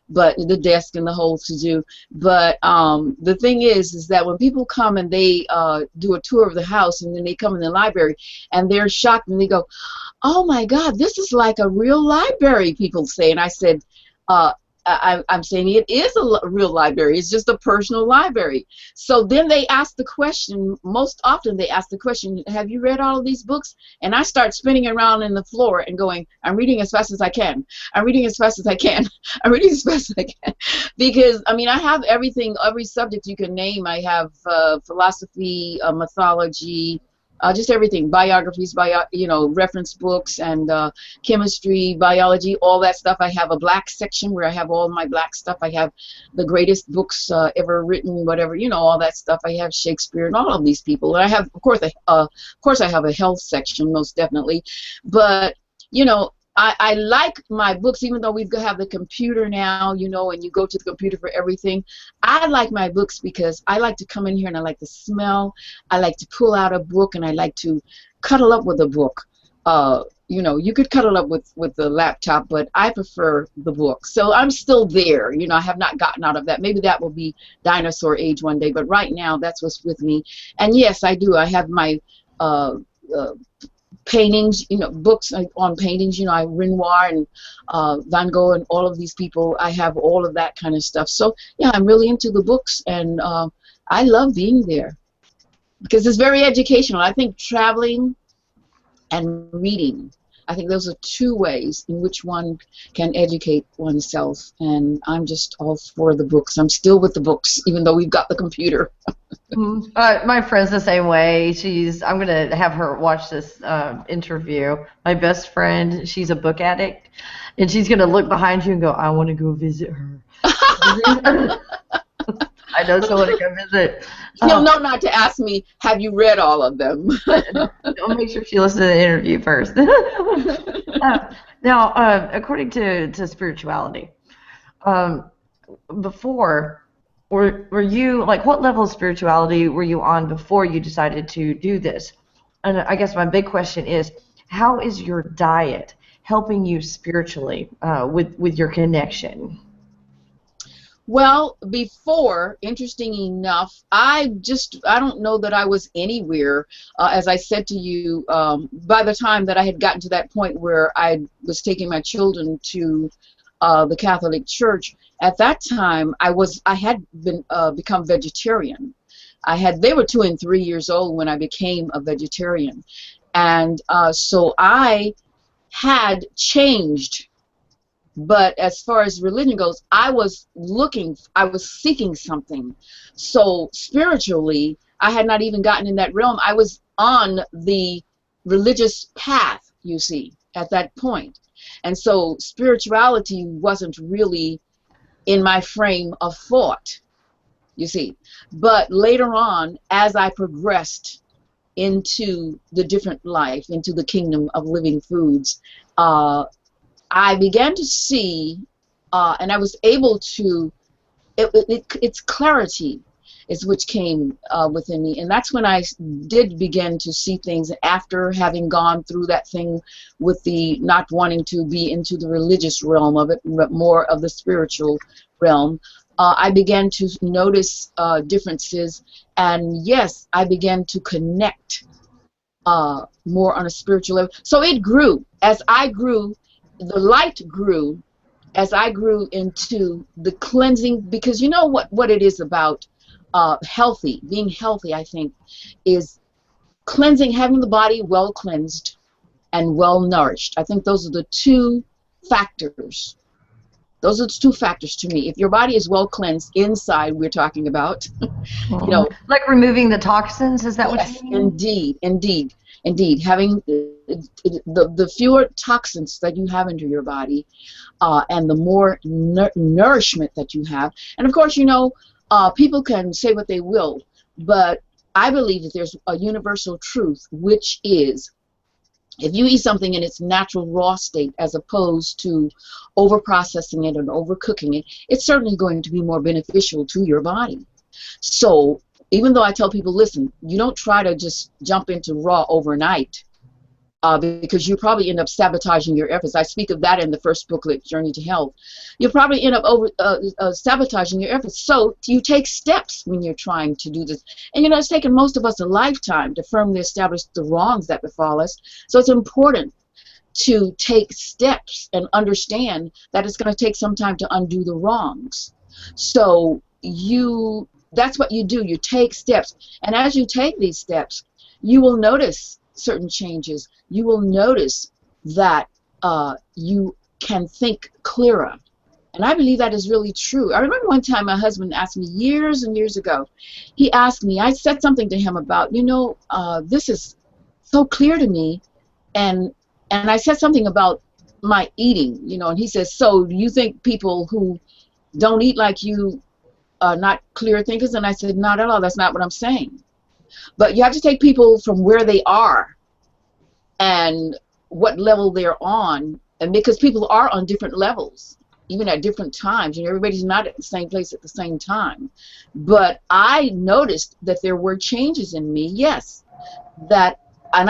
but the desk and the whole to-do. But the thing is that when people come and they do a tour of the house, and then they come in the library, and they're shocked, and they go, "Oh my God, this is like a real library," people say. And I said, I'm saying it is a real library. It's just a personal library. So then they ask the question, most often they ask the question, "Have you read all of these books?" And I start spinning around in the floor and going, "I'm reading as fast as I can. I'm reading as fast as I can. I'm reading as fast as I can." Because, I mean, I have everything, every subject you can name. I have philosophy, mythology, just everything, biographies, reference books, and chemistry, biology, all that stuff. I have a black section where I have all my black stuff. I have the greatest books ever written, whatever, all that stuff. I have Shakespeare and all of these people. And I have, of course, I have a health section, most definitely. But, I like my books, even though we have the computer now, and you go to the computer for everything. I like my books because I like to come in here and I like to smell. I like to pull out a book and I like to cuddle up with a book. You could cuddle up with the laptop, but I prefer the book. So I'm still there. I have not gotten out of that. Maybe that will be dinosaur age one day, but right now that's what's with me. And yes, I do. I have my paintings, books on paintings, Renoir and Van Gogh and all of these people. I have all of that kind of stuff. So yeah, I'm really into the books, and I love being there because it's very educational. I think traveling and reading, I think those are two ways in which one can educate oneself, and I'm just all for the books. I'm still with the books, even though we've got the computer. My friend's the same way. I'm going to have her watch this interview. My best friend, she's a book addict, and she's going to look behind you and go, "I want to go visit her." I know someone to go visit. You'll know not to ask me, "Have you read all of them?" I'll make sure she listens to the interview first. Now, according to spirituality, before, were you, like, what level of spirituality were you on before you decided to do this? And I guess my big question is, how is your diet helping you spiritually with your connection? Well, before, interesting enough, I don't know that I was anywhere. As I said to you, by the time that I had gotten to that point where I was taking my children to the Catholic Church, at that time I had become vegetarian. They were 2 and 3 years old when I became a vegetarian, and so I had changed. But as far as religion goes, I was seeking something. So spiritually, I had not even gotten in that realm. I was on the religious path, you see, at that point. And so spirituality wasn't really in my frame of thought, you see. But later on, as I progressed into the different life, into the kingdom of living foods, I began to see, and I was able to, it's clarity is which came within me. And that's when I did begin to see things after having gone through that thing with the not wanting to be into the religious realm of it, but more of the spiritual realm. I began to notice differences, and yes, I began to connect more on a spiritual level. So it grew. As I grew, the light grew as I grew into the cleansing, because you know what it is about being healthy, I think, is cleansing, having the body well cleansed and well nourished. I think those are the two factors. Those are the two factors to me. If your body is well cleansed inside, we're talking about, like removing the toxins, is that yes, what you mean? Indeed, having the fewer toxins that you have into your body, and the more nourishment that you have. And of course, people can say what they will, but I believe that there's a universal truth, which is, if you eat something in its natural raw state as opposed to over-processing it and overcooking it, it's certainly going to be more beneficial to your body. So even though I tell people, listen, you don't try to just jump into raw overnight, because you probably end up sabotaging your efforts. I speak of that in the first booklet, Journey to Health. You'll probably end up sabotaging your efforts. So you take steps when you're trying to do this. And you know, it's taken most of us a lifetime to firmly establish the wrongs that befall us. So it's important to take steps and understand that it's going to take some time to undo the wrongs. So that's what you do. You take steps. And as you take these steps, you will notice certain changes. You will notice that you can think clearer. And I believe that is really true. I remember one time my husband asked me years and years ago, he asked me, I said something to him about, you know, this is so clear to me, and I said something about my eating, you know, and he says, so do you think people who don't eat like you are not clear thinkers? And I said, not at all. That's not what I'm saying. But you have to take people from where they are and what level they're on, and because people are on different levels, even at different times. You know, everybody's not at the same place at the same time. But I noticed that there were changes in me, yes, and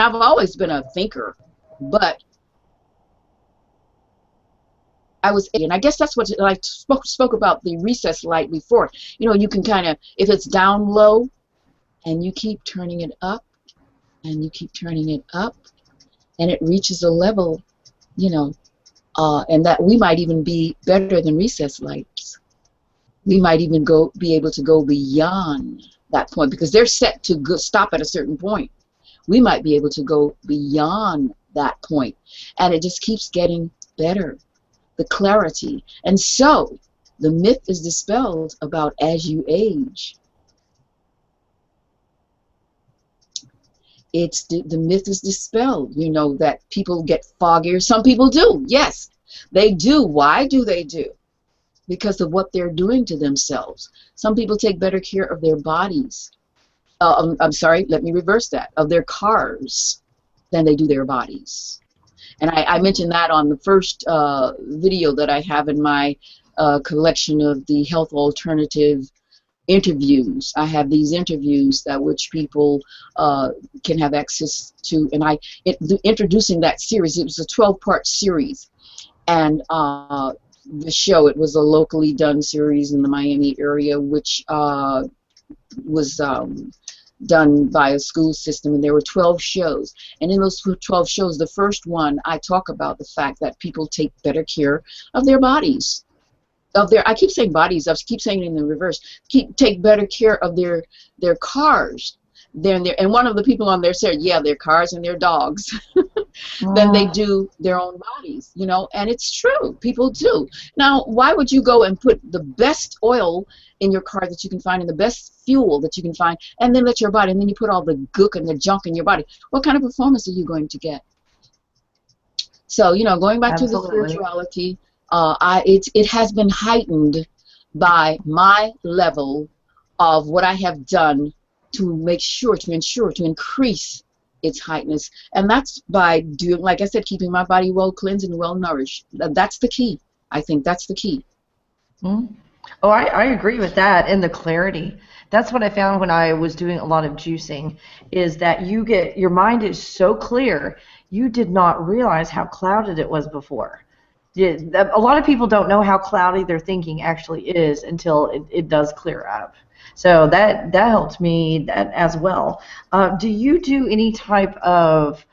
I've always been a thinker, but and I guess that's what I spoke about the recess light before. You know, you can kind of, if it's down low, and you keep turning it up, and you keep turning it up, and it reaches a level, you know, and that we might even be better than recess lights. We might even be able to go beyond that point, because they're set to stop at a certain point. We might be able to go beyond that point, and it just keeps getting better, the clarity. And so the myth is dispelled about as you age. The myth is dispelled, you know, that people get foggier. Some people do, yes, they do. Why do they do? Because of what they're doing to themselves. Some people take better care of their bodies. I'm sorry, let me reverse that, of their cars than they do their bodies. And I mentioned that on the first video that I have in my collection of the health alternative interviews. I have these interviews that which people can have access to, and introducing that series. It was a 12-part series, and the show, it was a locally done series in the Miami area, which was done by a school system, and there were 12 shows. And in those 12 shows, the first one, I talk about the fact that people take better care of their bodies. I keep saying bodies, I keep saying it in the reverse. Take better care of their cars and one of the people on there said, yeah, their cars and their dogs than they do their own bodies, you know. And it's true, people do. Now, why would you go and put the best oil in your car that you can find and the best fuel that you can find, and then let your body, and then you put all the gook and the junk in your body? What kind of performance are you going to get? So, you know, going back to the spirituality, it has been heightened by my level of what I have done to ensure, to increase its heightness. And that's by doing, like I said, keeping my body well cleansed and well nourished. That's the key. I think that's the key. Mm. Oh, I agree with that, and the clarity. That's what I found when I was doing a lot of juicing, is that your mind is so clear, you did not realize how clouded it was before. A lot of people don't know how cloudy their thinking actually is until it does clear up. So that helped me as well. Do you do any type of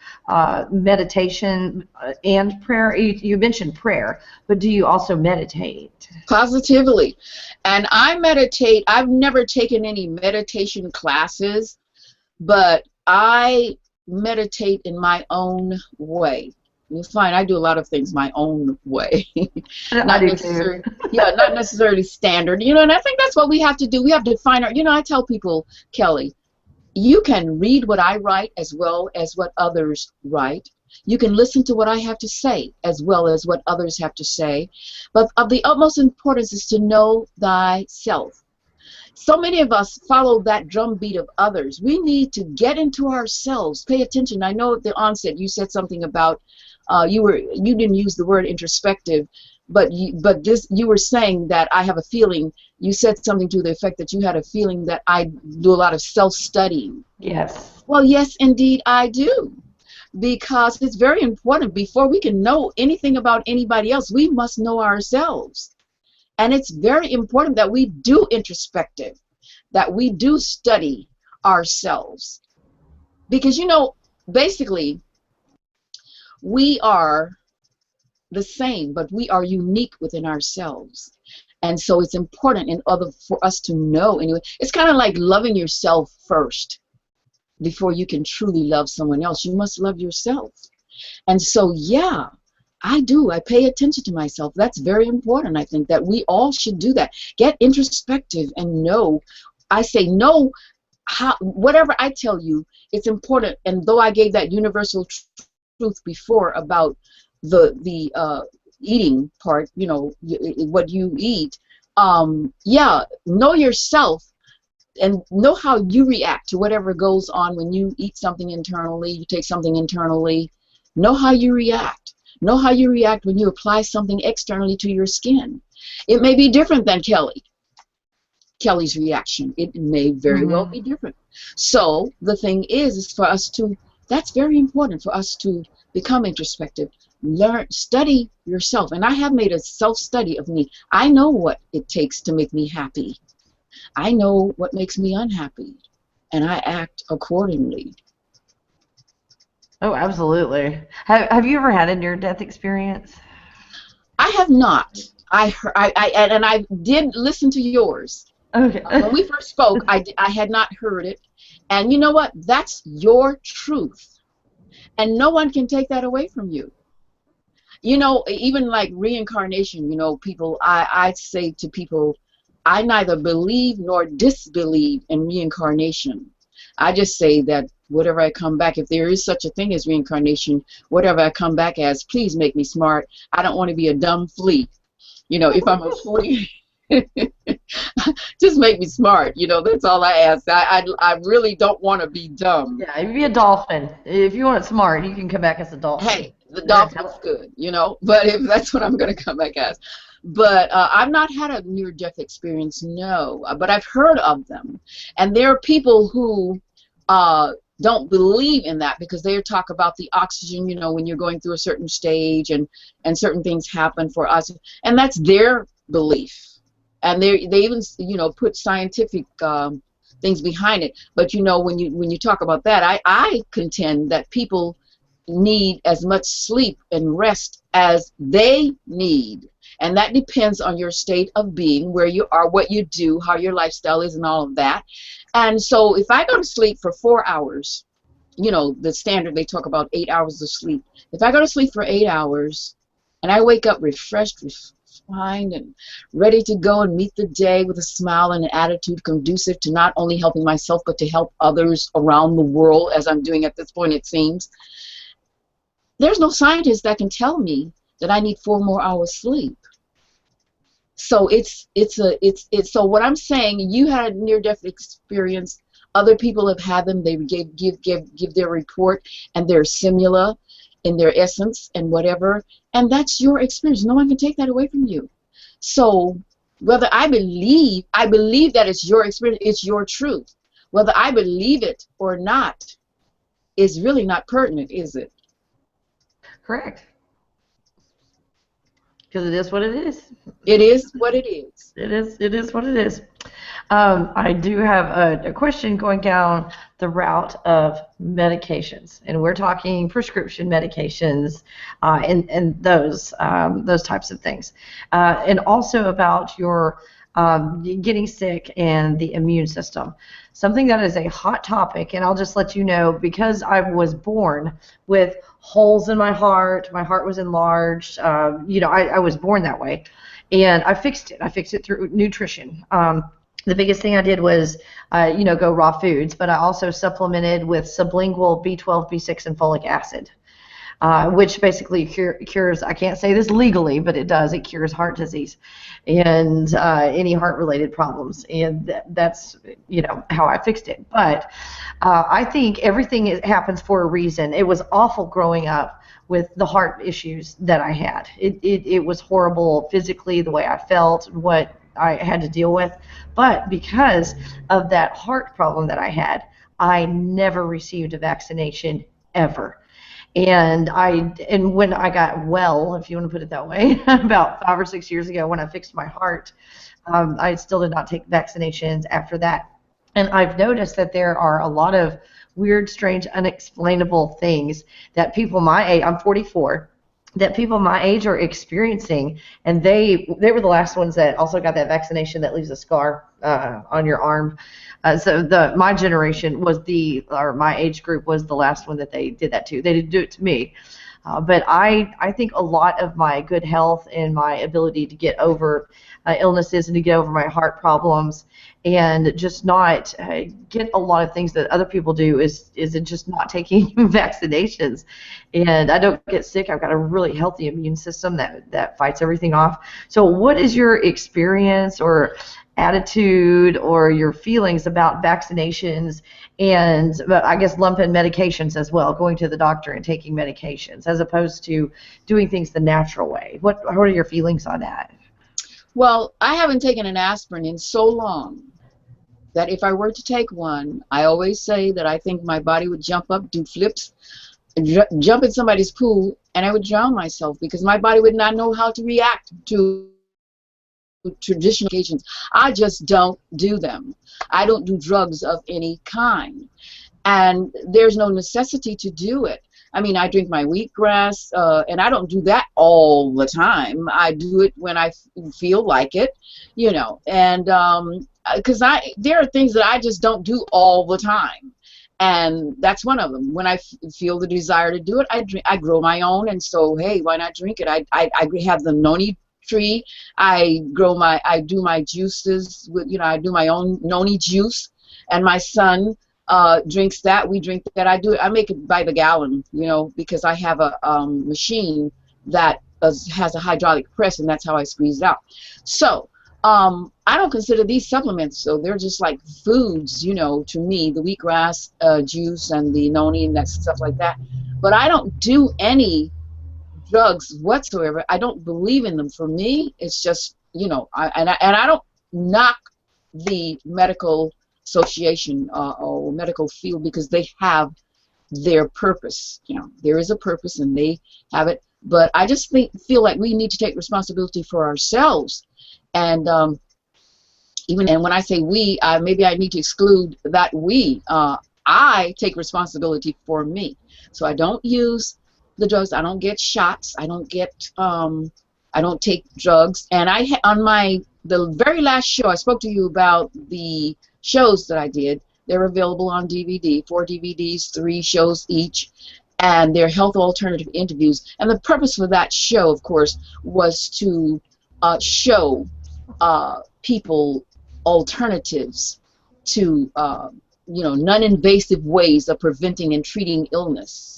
meditation and prayer? You mentioned prayer, but do you also meditate? Positively. And I meditate. I've never taken any meditation classes, but I meditate in my own way. You'll find I do a lot of things my own way. Not necessarily standard. You know, and I think that's what we have to do. We have to find our, you know, I tell people, Kelly, you can read what I write as well as what others write. You can listen to what I have to say as well as what others have to say. But of the utmost importance is to know thyself. So many of us follow that drumbeat of others. We need to get into ourselves, pay attention. I know at the onset you said something about you didn't use the word introspective, but this, you were saying that I have a feeling, you said something to the effect that you had a feeling that I do a lot of self-studying. Yes. Well, yes, indeed I do. Because it's very important, before we can know anything about anybody else, we must know ourselves. And it's very important that we do introspective, that we do study ourselves. Because, you know, basically, we are the same, but we are unique within ourselves. And so it's important in order for us to know anyway. It's kind of like loving yourself first before you can truly love someone else. You must love yourself. And so, yeah, I do. I pay attention to myself. That's very important. I think that we all should do that. Get introspective and know. I say know how, whatever I tell you, it's important. And though I gave that universal truth before about the eating part, you know, what you eat, yeah, know yourself and know how you react to whatever goes on when you eat something internally, you take something internally. Know how you react. Know how you react when you apply something externally to your skin. It may be different than Kelly's reaction. It may very well be different. So the thing is for us to, that's very important for us to become introspective. Learn, study yourself. And I have made a self-study of me. I know what it takes to make me happy. I know what makes me unhappy, and I act accordingly. Oh, absolutely. Have you ever had a near-death experience? I have not. And I did listen to yours. Okay. When we first spoke, I had not heard it. And you know what? That's your truth. And no one can take that away from you. You know, even like reincarnation, you know, people, I say to people, I neither believe nor disbelieve in reincarnation. I just say that whatever I come back, if there is such a thing as reincarnation, whatever I come back as, please make me smart. I don't want to be a dumb flea. You know, if I'm a flea, just make me smart. You know, that's all I ask. I really don't want to be dumb. Yeah, if you be a dolphin, if you want it smart, you can come back as a dolphin. Hey, the dolphin's good, you know, but if that's what I'm going to come back as. But I've not had a near-death experience, no. But I've heard of them. And there are people who don't believe in that because they talk about the oxygen, you know, when you're going through a certain stage and certain things happen for us. And that's their belief. And they even, you know, put scientific things behind it. But, you know, when you talk about that, I contend that people need as much sleep and rest as they need. And that depends on your state of being, where you are, what you do, how your lifestyle is, and all of that. And so if I go to sleep for 4 hours, you know, the standard, they talk about 8 hours of sleep. If I go to sleep for 8 hours and I wake up refreshed, refined, and ready to go and meet the day with a smile and an attitude conducive to not only helping myself, but to help others around the world, as I'm doing at this point, it seems, there's no scientist that can tell me that I need 4 more hours sleep. So so what I'm saying, you had a near-death experience. Other people have had them. They give their report, and they're similar in their essence and whatever. And that's your experience. No one can take that away from you. So whether I believe that it's your experience, it's your truth. Whether I believe it or not is really not pertinent, is it? Correct. Because it is what it is. It is what it is. It is what it is. I do have a question going down the route of medications, and we're talking prescription medications and those types of things, and also about your getting sick and the immune system. Something that is a hot topic, and I'll just let you know, because I was born with holes in my heart was enlarged, you know, I was born that way, and I fixed it through nutrition. The biggest thing I did was, you know, go raw foods, but I also supplemented with sublingual B12, B6, and folic acid. which basically cures, I can't say this legally, but it does. It cures heart disease and any heart-related problems. And that's, how I fixed it. But I think everything happens for a reason. It was awful growing up with the heart issues that I had. It was horrible physically, the way I felt, what I had to deal with. But because of that heart problem that I had, I never received a vaccination ever. And when I got well, if you want to put it that way, about 5 or 6 years ago when I fixed my heart, I still did not take vaccinations after that. And I've noticed that there are a lot of weird, strange, unexplainable things that people my age, I'm 44, that people my age are experiencing, and they were the last ones that also got that vaccination that leaves a scar on your arm. So my generation was or my age group was the last one that they did that to. They didn't do it to me. But I think a lot of my good health and my ability to get over illnesses and to get over my heart problems and just not get a lot of things that other people do is just not taking vaccinations. And I don't get sick. I've got a really healthy immune system that fights everything off. So what is your experience or attitude or your feelings about vaccinations and I guess lump in medications as well, going to the doctor and taking medications as opposed to doing things the natural way? What are your feelings on that? Well, I haven't taken an aspirin in so long that if I were to take one, I always say that I think my body would jump up, do flips, jump in somebody's pool, and I would drown myself because my body would not know how to react to traditional medications. I just don't do them. I don't do drugs of any kind. And there's no necessity to do it. I mean, I drink my wheatgrass, and I don't do that all the time. I do it when I feel like it, and because there are things that I just don't do all the time. And that's one of them. When I feel the desire to do it, I grow my own, and so, hey, why not drink it? I have the noni tree. I do my juices with, I do my own noni juice, and my son drinks that. We drink that. I make it by the gallon, because I have a machine that has a hydraulic press, and that's how I squeeze it out. So I don't consider these supplements, so they're just like foods, to me, the wheatgrass juice and the noni and that stuff like that. But I don't do any drugs whatsoever. I don't believe in them. For me, it's just, I don't knock the medical association or medical field because they have their purpose. There is a purpose and they have it. But I just feel like we need to take responsibility for ourselves. And and when I say we, maybe I need to exclude that we. I take responsibility for me. So I don't use the drugs. I don't get shots. I don't take drugs. And on the very last show, I spoke to you about the shows that I did. They're available on DVD, 4 DVDs, 3 shows each, and they're health alternative interviews. And the purpose for that show, of course, was to show people alternatives to non-invasive ways of preventing and treating illness.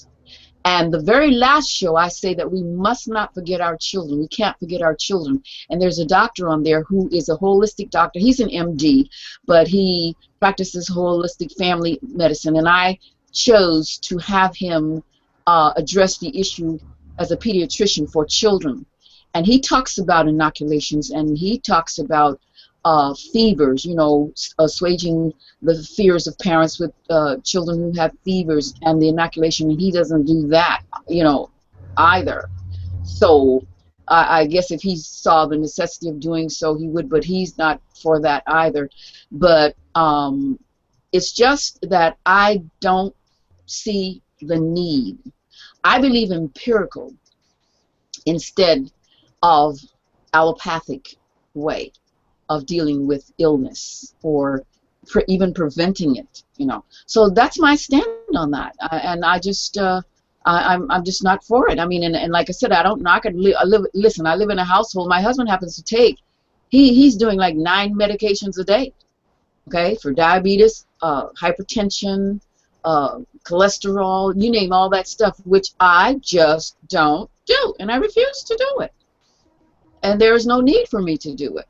And the very last show, I say that we must not forget our children. We can't forget our children. And there's a doctor on there who is a holistic doctor. He's an MD, but he practices holistic family medicine. And I chose to have him address the issue as a pediatrician for children. And he talks about inoculations, and he talks about fevers, assuaging the fears of parents with children who have fevers and the inoculation, and he doesn't do that, either. So I guess if he saw the necessity of doing so, he would, but he's not for that either. But it's just that I don't see the need. I believe empirical instead of allopathic way of dealing with illness or even preventing it, So that's my stand on that, and I just I'm just not for it. I mean, and like I said, I don't knock it. Listen, I live in a household. My husband happens to take. He's doing like 9 medications a day, okay, for diabetes, hypertension, cholesterol, you name all that stuff, which I just don't do, and I refuse to do it. And there is no need for me to do it.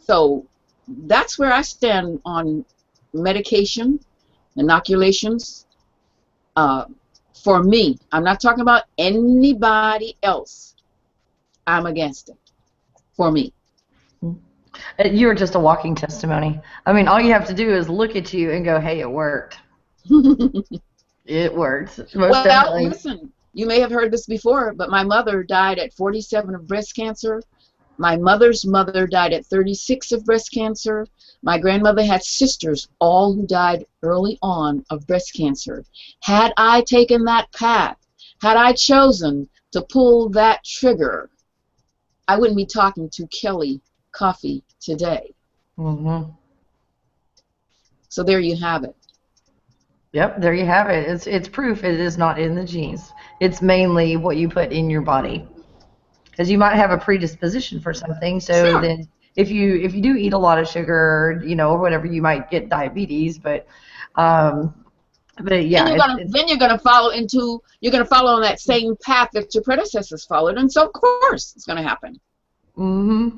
So that's where I stand on medication, inoculations. For me, I'm not talking about anybody else. I'm against it. For me. You're just a walking testimony. I mean, all you have to do is look at you and go, hey, it worked. It worked. Most definitely. Listen, you may have heard this before, but my mother died at 47 of breast cancer. My mother's mother died at 36 of breast cancer. My grandmother had sisters, all who died early on of breast cancer. Had I taken that path, had I chosen to pull that trigger, I wouldn't be talking to Kelli Coffee today. Mm-hmm. So there you have it. Yep, there you have it. It's proof it is not in the genes. It's mainly what you put in your body. Because you might have a predisposition for something, so Sure. Then if you do eat a lot of sugar, or whatever, you might get diabetes. But yeah, Then you're gonna follow on that same path that your predecessors followed, and so of course it's gonna happen. Mm-hmm.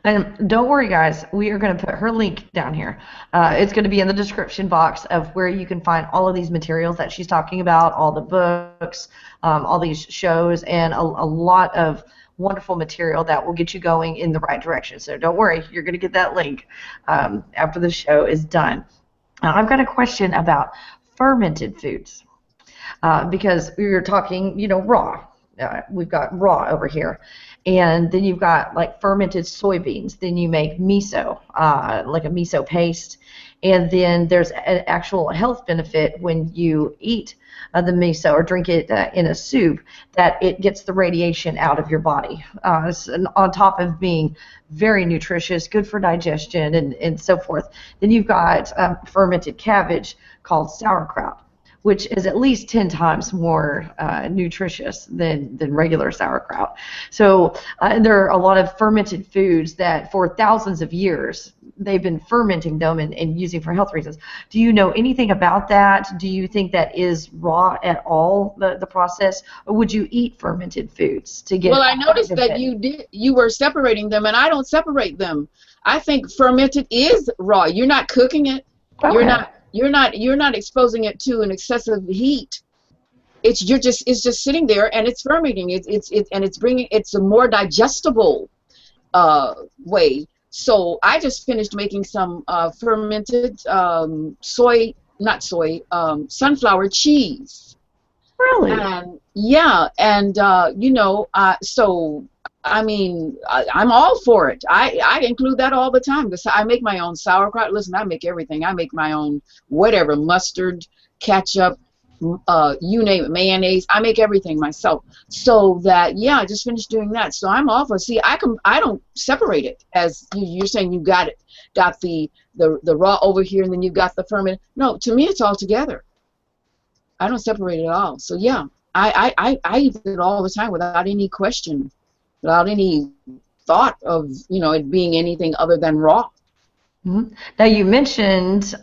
And don't worry, guys. We are going to put her link down here. It's going to be in the description box of where you can find all of these materials that she's talking about, all the books, all these shows, and a lot of wonderful material that will get you going in the right direction. So don't worry. You're going to get that link after the show is done. I've got a question about fermented foods because we were talking, raw. We've got raw over here. And then you've got like fermented soybeans. Then you make miso, like a miso paste. And then there's an actual health benefit when you eat the miso or drink it in a soup, that it gets the radiation out of your body. On top of being very nutritious, good for digestion, and so forth. Then you've got fermented cabbage called sauerkraut, which is at least 10 times more nutritious than regular sauerkraut. So there are a lot of fermented foods that for thousands of years they've been fermenting them and using for health reasons. Do you know anything about that? Do you think that is raw at all, the process? Or would you eat fermented foods to get? Well, I noticed that you were separating them, and I don't separate them. I think fermented is raw. You're not cooking it. Okay. You're not exposing it to an excessive heat. It's just sitting there and it's fermenting. It's a more digestible way. So I just finished making some fermented sunflower cheese. Really? And yeah, and so I mean, I'm all for it. I include that all the time because I make my own sauerkraut. Listen, I make everything. I make my own whatever, mustard, ketchup, you name it, mayonnaise. I make everything myself. So that, yeah, I just finished doing that. So I'm all for. See, I don't separate it as you're saying. You got the raw over here, and then you got the ferment. No, to me, it's all together. I don't separate it at all. So yeah, I eat it all the time without any question. Without any thought of it being anything other than raw. Mm-hmm. Now you mentioned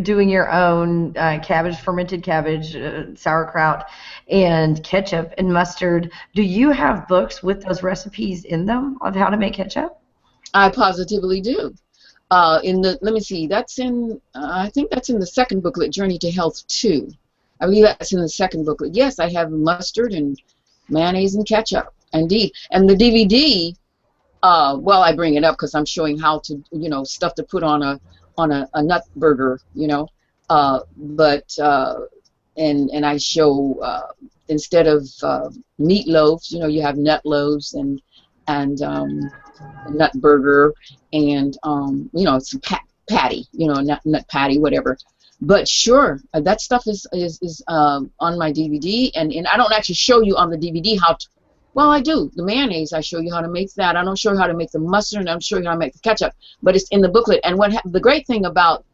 doing your own cabbage, fermented cabbage, sauerkraut, and ketchup and mustard. Do you have books with those recipes in them of how to make ketchup? I positively do. Let me see. That's in. I think that's in the second booklet, Journey to Health 2. I believe that's in the second booklet. Yes, I have mustard and mayonnaise and ketchup. Indeed. And the DVD, well, I bring it up because I'm showing how to, stuff to put on a nut burger, and I show instead of meat loaves, you have nut loaves and nut burger and it's a patty, nut patty, whatever. But sure, that stuff is on my DVD, and I don't actually show you on the DVD how to. Well, I do. The mayonnaise, I show you how to make that. I don't show you how to make the mustard, and I don't show you how to make the ketchup. But it's in the booklet. And the great thing about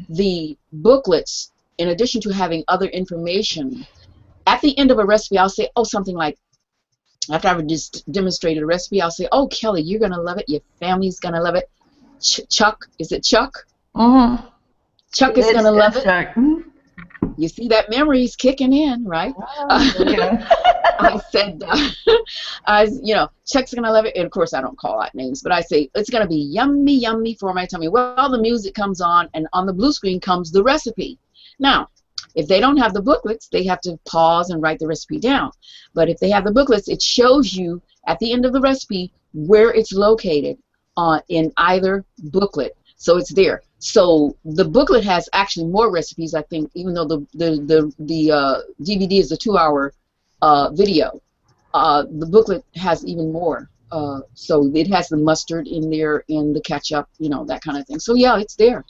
the booklets, in addition to having other information, at the end of a recipe, I'll say, something like, after I've just demonstrated a recipe, I'll say, Kelli, you're going to love it. Your family's going to love it. Chuck, is it Chuck? Mm-hmm. Chuck is going to love it. Chuck. Mm-hmm. You see that memory's kicking in, right? Yeah. I said, Chuck's gonna love it. And of course, I don't call out names, but I say it's gonna be yummy, yummy for my tummy. Well, the music comes on, and on the blue screen comes the recipe. Now, if they don't have the booklets, they have to pause and write the recipe down. But if they have the booklets, it shows you at the end of the recipe where it's located in either booklet. So it's there. So the booklet has actually more recipes, I think, even though the DVD is a 2-hour video. The booklet has even more. So it has the mustard in there and the ketchup, that kind of thing. So yeah, it's there.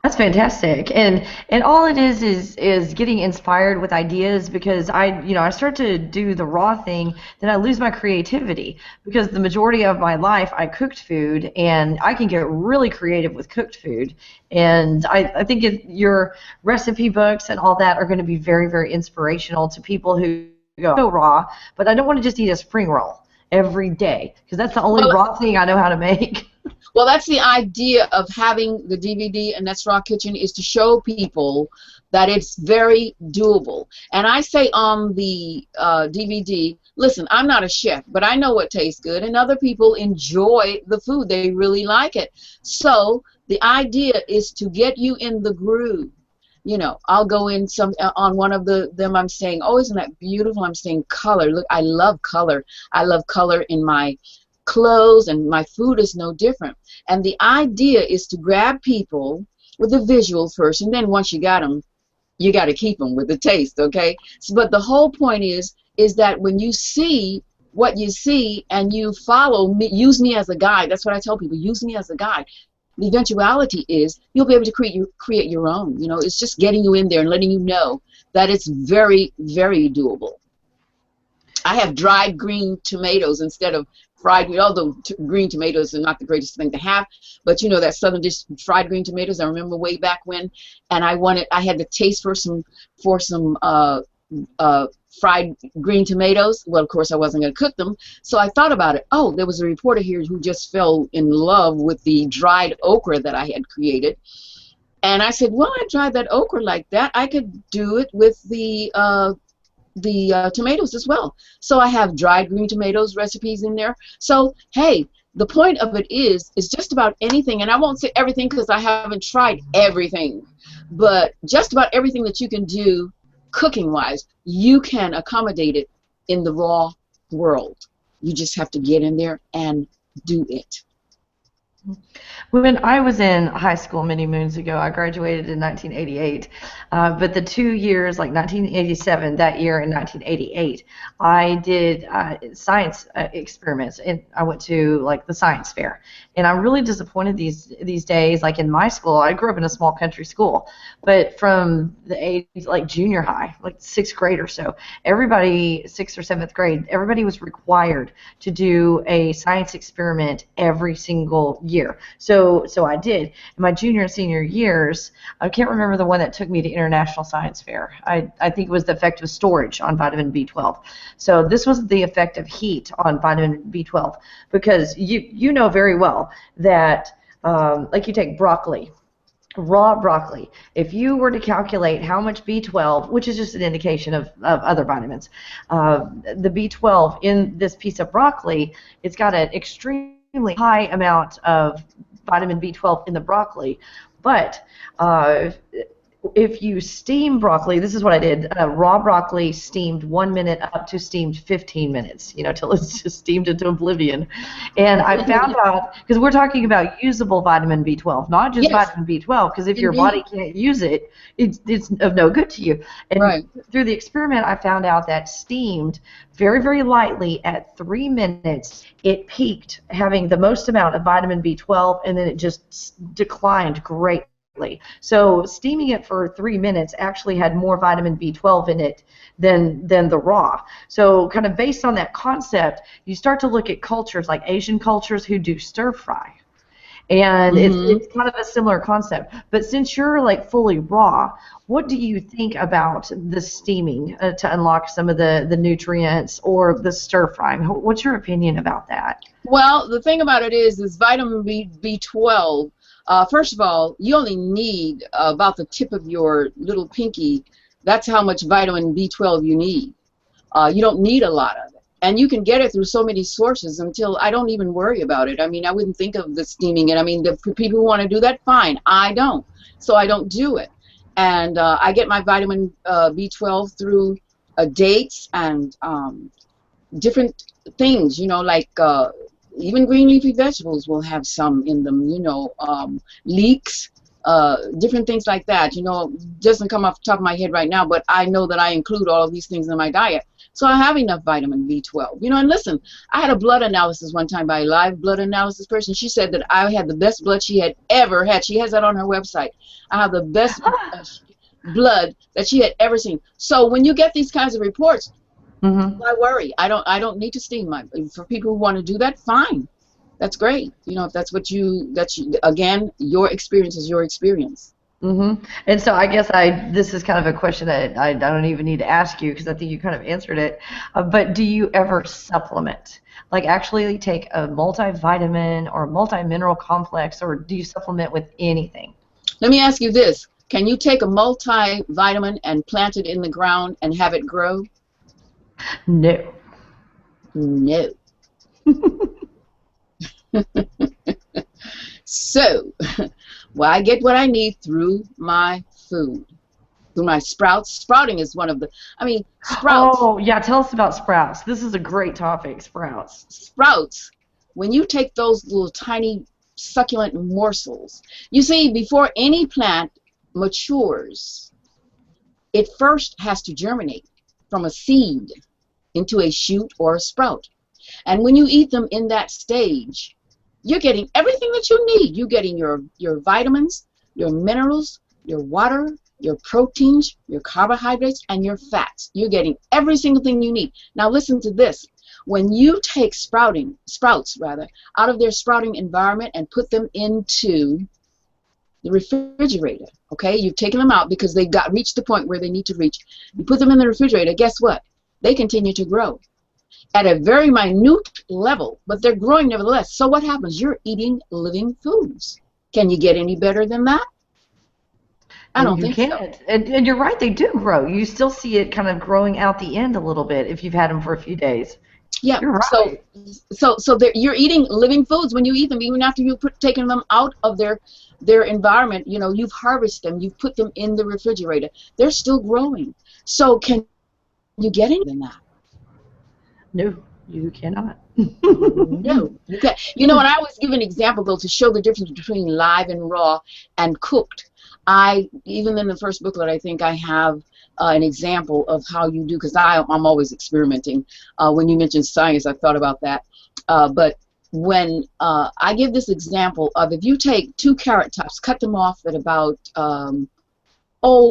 That's fantastic, and all it is getting inspired with ideas, because I start to do the raw thing, then I lose my creativity, because the majority of my life I cooked food, and I can get really creative with cooked food, and I think your recipe books and all that are going to be very, very inspirational to people who go raw, but I don't want to just eat a spring roll every day, because that's the only raw thing I know how to make. Well, that's the idea of having the DVD Annette's Raw Kitchen, is to show people that it's very doable. And I say on the DVD, listen, I'm not a chef, but I know what tastes good, and other people enjoy the food. They really like it. So the idea is to get you in the groove. I'll go in on one of them. I'm saying, oh, isn't that beautiful? I'm saying color. Look, I love color. I love color in my clothes, and my food is no different. And the idea is to grab people with the visual first, and then once you got them, you got to keep them with the taste, okay? But the whole point is that when you see what you see and you follow me, use me as a guide. That's what I tell people. Use me as a guide. The eventuality is you'll be able to create your own. It's just getting you in there and letting you know that it's very, very doable. I have dried green tomatoes instead of fried, although green tomatoes are not the greatest thing to have, but that southern dish, fried green tomatoes, I remember way back when, and I had the taste for some fried green tomatoes. Well, of course, I wasn't going to cook them, so I thought about it. Oh, there was a reporter here who just fell in love with the dried okra that I had created, and I said, well, I dried that okra like that. I could do it with the tomatoes as well. So I have dried green tomatoes recipes in there. So hey, the point of it is just about anything, and I won't say everything because I haven't tried everything, but just about everything that you can do cooking wise, you can accommodate it in the raw world. You just have to get in there and do it. When I was in high school many moons ago, I graduated in 1988, but the 2 years, like 1987, that year and 1988, I did science experiments, and I went to like the science fair, and I'm really disappointed these days. Like in my school, I grew up in a small country school, but from the age like junior high, like 6th grade or so, everybody, 6th or 7th grade, everybody was required to do a science experiment every single year. So I did. In my junior and senior years, I can't remember the one that took me to International Science Fair. I think it was the effect of storage on vitamin B12. So this was the effect of heat on vitamin B12, because you know very well that like you take broccoli, raw broccoli. If you were to calculate how much B12, which is just an indication of other vitamins, the B12 in this piece of broccoli, it's got an extremely high amount of vitamin B12 in the broccoli, but if you steam broccoli, this is what I did, raw broccoli steamed 1 minute up to steamed 15 minutes, till it's just steamed into oblivion. And I found out, because we're talking about usable vitamin B12, not just vitamin B12, because if your body can't use it, it's of no good to you. And through the experiment, I found out that steamed very, very lightly at 3 minutes, it peaked having the most amount of vitamin B12, and then it just declined greatly. So steaming it for 3 minutes actually had more vitamin B12 in it than the raw. So kind of based on that concept, you start to look at cultures like Asian cultures who do stir fry. And it's kind of a similar concept. But since you're like fully raw, what do you think about the steaming to unlock some of the nutrients, or the stir frying? What's your opinion about that? Well, the thing about it is vitamin B12 First of all, you only need about the tip of your little pinky. That's how much vitamin B12 you need. You don't need a lot of it. And you can get it through so many sources until I don't even worry about it. I mean, I wouldn't think of the steaming it. I mean, the people who want to do that, fine. I don't. So I don't do it. And I get my vitamin B12 through dates and different things, you know, like even green leafy vegetables will have some in them, you know, leeks, different things like that. You know, doesn't come off the top of my head right now, but I know that I include all of these things in my diet. So I have enough vitamin B12. You know, and listen, I had a blood analysis one time by a live blood analysis person. She said that I had the best blood she had ever had. She has that on her website. I have the best blood that she had ever seen. So when you get these kinds of reports, why worry? I don't need to steam my. For people who want to do that, fine. That's great. You know, if that's what again, your experience is your experience. And so I guess this is kind of a question that I don't even need to ask you because I think you kind of answered it. But do you ever supplement? Like actually take a multivitamin or multi-mineral complex, or do you supplement with anything? Let me ask you this. Can you take a multivitamin and plant it in the ground and have it grow? No. No. So, well, I get what I need through my food, through my sprouts. Sprouting is one of the, I mean, sprouts. Oh, yeah, tell us about sprouts. This is a great topic, sprouts. Sprouts, when you take those little tiny succulent morsels, you see, before any plant matures, it first has to germinate from a seed into a shoot or a sprout. And when you eat them in that stage, you're getting everything that you need. You're getting your vitamins, your minerals, your water, your proteins, your carbohydrates, and your fats. You're getting every single thing you need. Now listen to this. When you take sprouts out of their sprouting environment and put them into the refrigerator, okay? You've taken them out because they've reached the point where they need to reach. You put them in the refrigerator, guess what? They continue to grow at a very minute level, but they're growing nevertheless. So what happens? You're eating living foods. Can you get any better than that? I don't think so. And you're right, they do grow. You still see it kind of growing out the end a little bit if you've had them for a few days. Yeah, you're right. So you're eating living foods when you eat them, even after you've taken them out of their environment. You know, you've harvested them, you've put them in the refrigerator. They're still growing. So can you get any than that? No, you cannot. No, you can't. You know, and I always give an example, though, to show the difference between live and raw and cooked. Even in the first booklet, I think I have an example of how you do, because I'm always experimenting. When you mentioned science, I thought about that. But when I give this example of, if you take 2 carrot tops, cut them off at about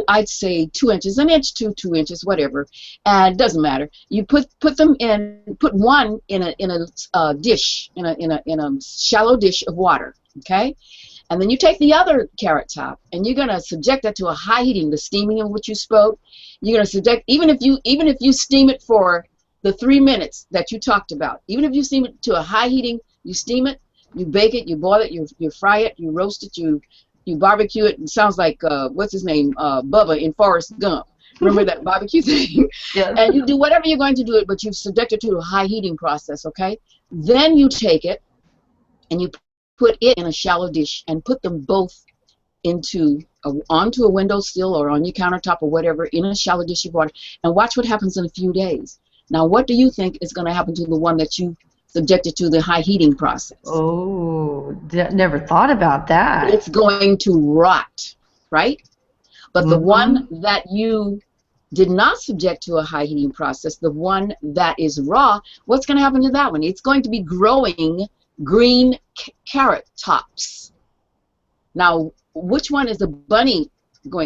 I'd say 2 inches, an inch to 2 inches, whatever, and it doesn't matter. You put one in a dish, in a shallow dish of water, okay? And then you take the other carrot top, and you're gonna subject that to a high heating, the steaming of which you spoke. You're gonna subject, even if you steam it for the 3 minutes that you talked about, even if you steam it to a high heating, you steam it, you bake it, you boil it, you fry it, you roast it, you barbecue it. It sounds like what's his name, Bubba in Forrest Gump. Remember that barbecue thing? Yes. And you do whatever you're going to do it, but you've subjected it to a high heating process, okay? Then you take it and you put it in a shallow dish and put them both onto a windowsill or on your countertop or whatever, in a shallow dish of water, and watch what happens in a few days. Now, what do you think is going to happen to the one that you subjected to the high heating process? Oh, never thought about that. It's going to rot, right? But the one that you did not subject to a high heating process, the one that is raw, what's going to happen to that one? It's going to be growing green carrot tops. Now, which one is the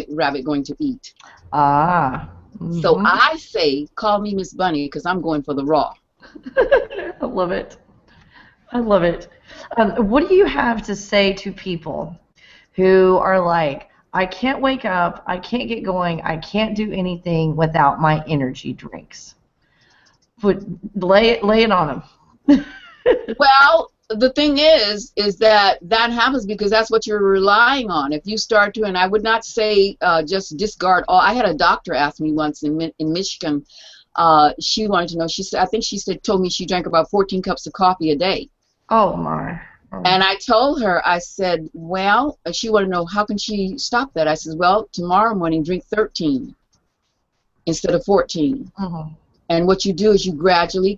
rabbit going to eat? So I say, call me Miss Bunny, because I'm going for the raw. I love it. I love it. What do you have to say to people who are like, I can't wake up, I can't get going, I can't do anything without my energy drinks? Lay it on them. Well, the thing is that happens because that's what you're relying on. If you start to, and I would not say just discard all. I had a doctor ask me once in Michigan. She wanted to know. She said, I think she said, told me she drank about 14 cups of coffee a day. Oh my. Oh. And I told her, I said, well, she wanted to know how can she stop that. I said, well, tomorrow morning drink 13 instead of 14. Mm-hmm. And what you do is you gradually,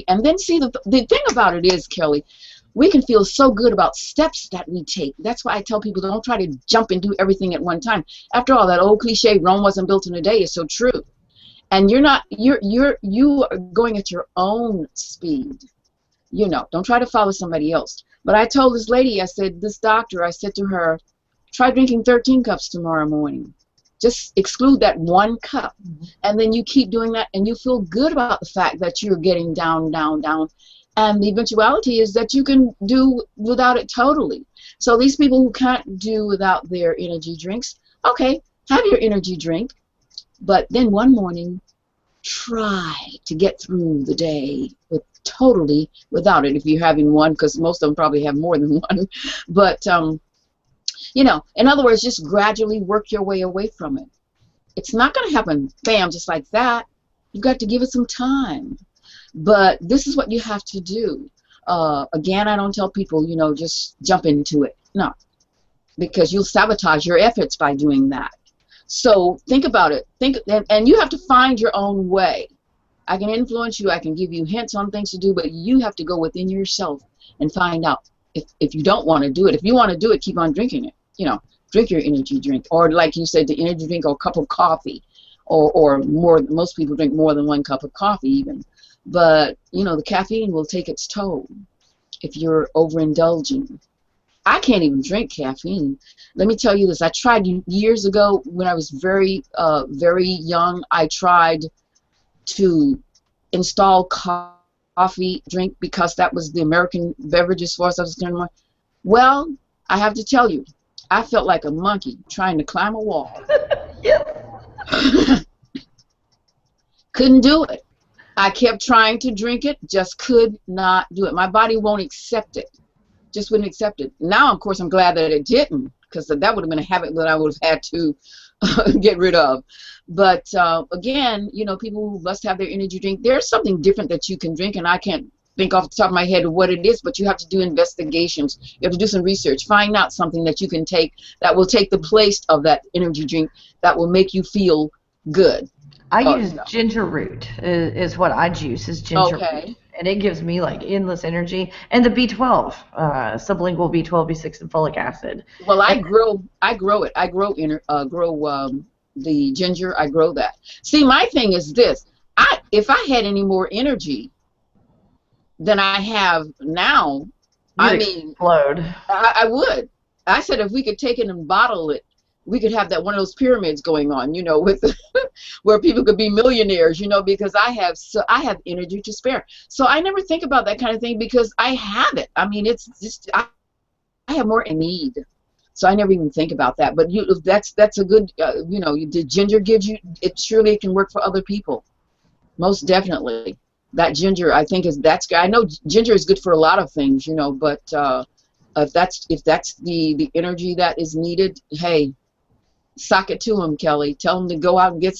and then see the thing about it is, Kelly, we can feel so good about steps that we take. That's why I tell people don't try to jump and do everything at one time. After all, that old cliche, Rome wasn't built in a day, is so true. And you are going at your own speed. You know, don't try to follow somebody else. But I told this lady, I said, this doctor, I said to her, try drinking 13 cups tomorrow morning. Just exclude that 1 cup. And then you keep doing that, and you feel good about the fact that you're getting down. And the eventuality is that you can do without it totally. So these people who can't do without their energy drinks, okay, have your energy drink. But then one morning, try to get through the day totally without it if you're having one, because most of them probably have more than one. But you know, in other words, just gradually work your way away from it. It's not going to happen, bam, just like that. You've got to give it some time. But this is what you have to do. Again, I don't tell people, you know, just jump into it. No, because you'll sabotage your efforts by doing that. So think about it. And you have to find your own way. I can influence you. I can give you hints on things to do, but you have to go within yourself and find out if you don't want to do it. If you want to do it, keep on drinking it. You know, drink your energy drink, or like you said, the energy drink or a cup of coffee, or more. Most people drink more than 1 cup of coffee even. But you know, the caffeine will take its toll if you're overindulging. I can't even drink caffeine. Let me tell you this. I tried years ago when I was very young. I tried to install coffee drink because that was the American beverages for us. I was doing. Well, I have to tell you, I felt like a monkey trying to climb a wall. Couldn't do it. I kept trying to drink it, just could not do it. My body won't accept it. Just wouldn't accept it. Now, of course, I'm glad that it didn't, because that would have been a habit that I would have had to get rid of. But again, you know, people who must have their energy drink, there's something different that you can drink, and I can't think off the top of my head of what it is, but you have to do investigations. You have to do some research. Find out something that you can take that will take the place of that energy drink that will make you feel good. I use ginger root is what I juice is ginger Okay. root. And it gives me like endless energy. And the B12, sublingual B12, B6, and folic acid. Well, I grow it. I grow the ginger. I grow that. See, my thing is this. If I had any more energy than I have now, I mean, explode. I would. I said if we could take it and bottle it, we could have that one of those pyramids going on, you know, with where people could be millionaires, you know, because I have energy to spare. So I never think about that kind of thing because I have it. I mean, it's just I have more in need, so I never even think about that. But that's a good, you know, the ginger gives you it. Surely it can work for other people, most definitely. That ginger, I think, that's good. I know ginger is good for a lot of things, you know, but if that's the energy that is needed, hey. Sock it to them, Kelly. Tell them to go out and get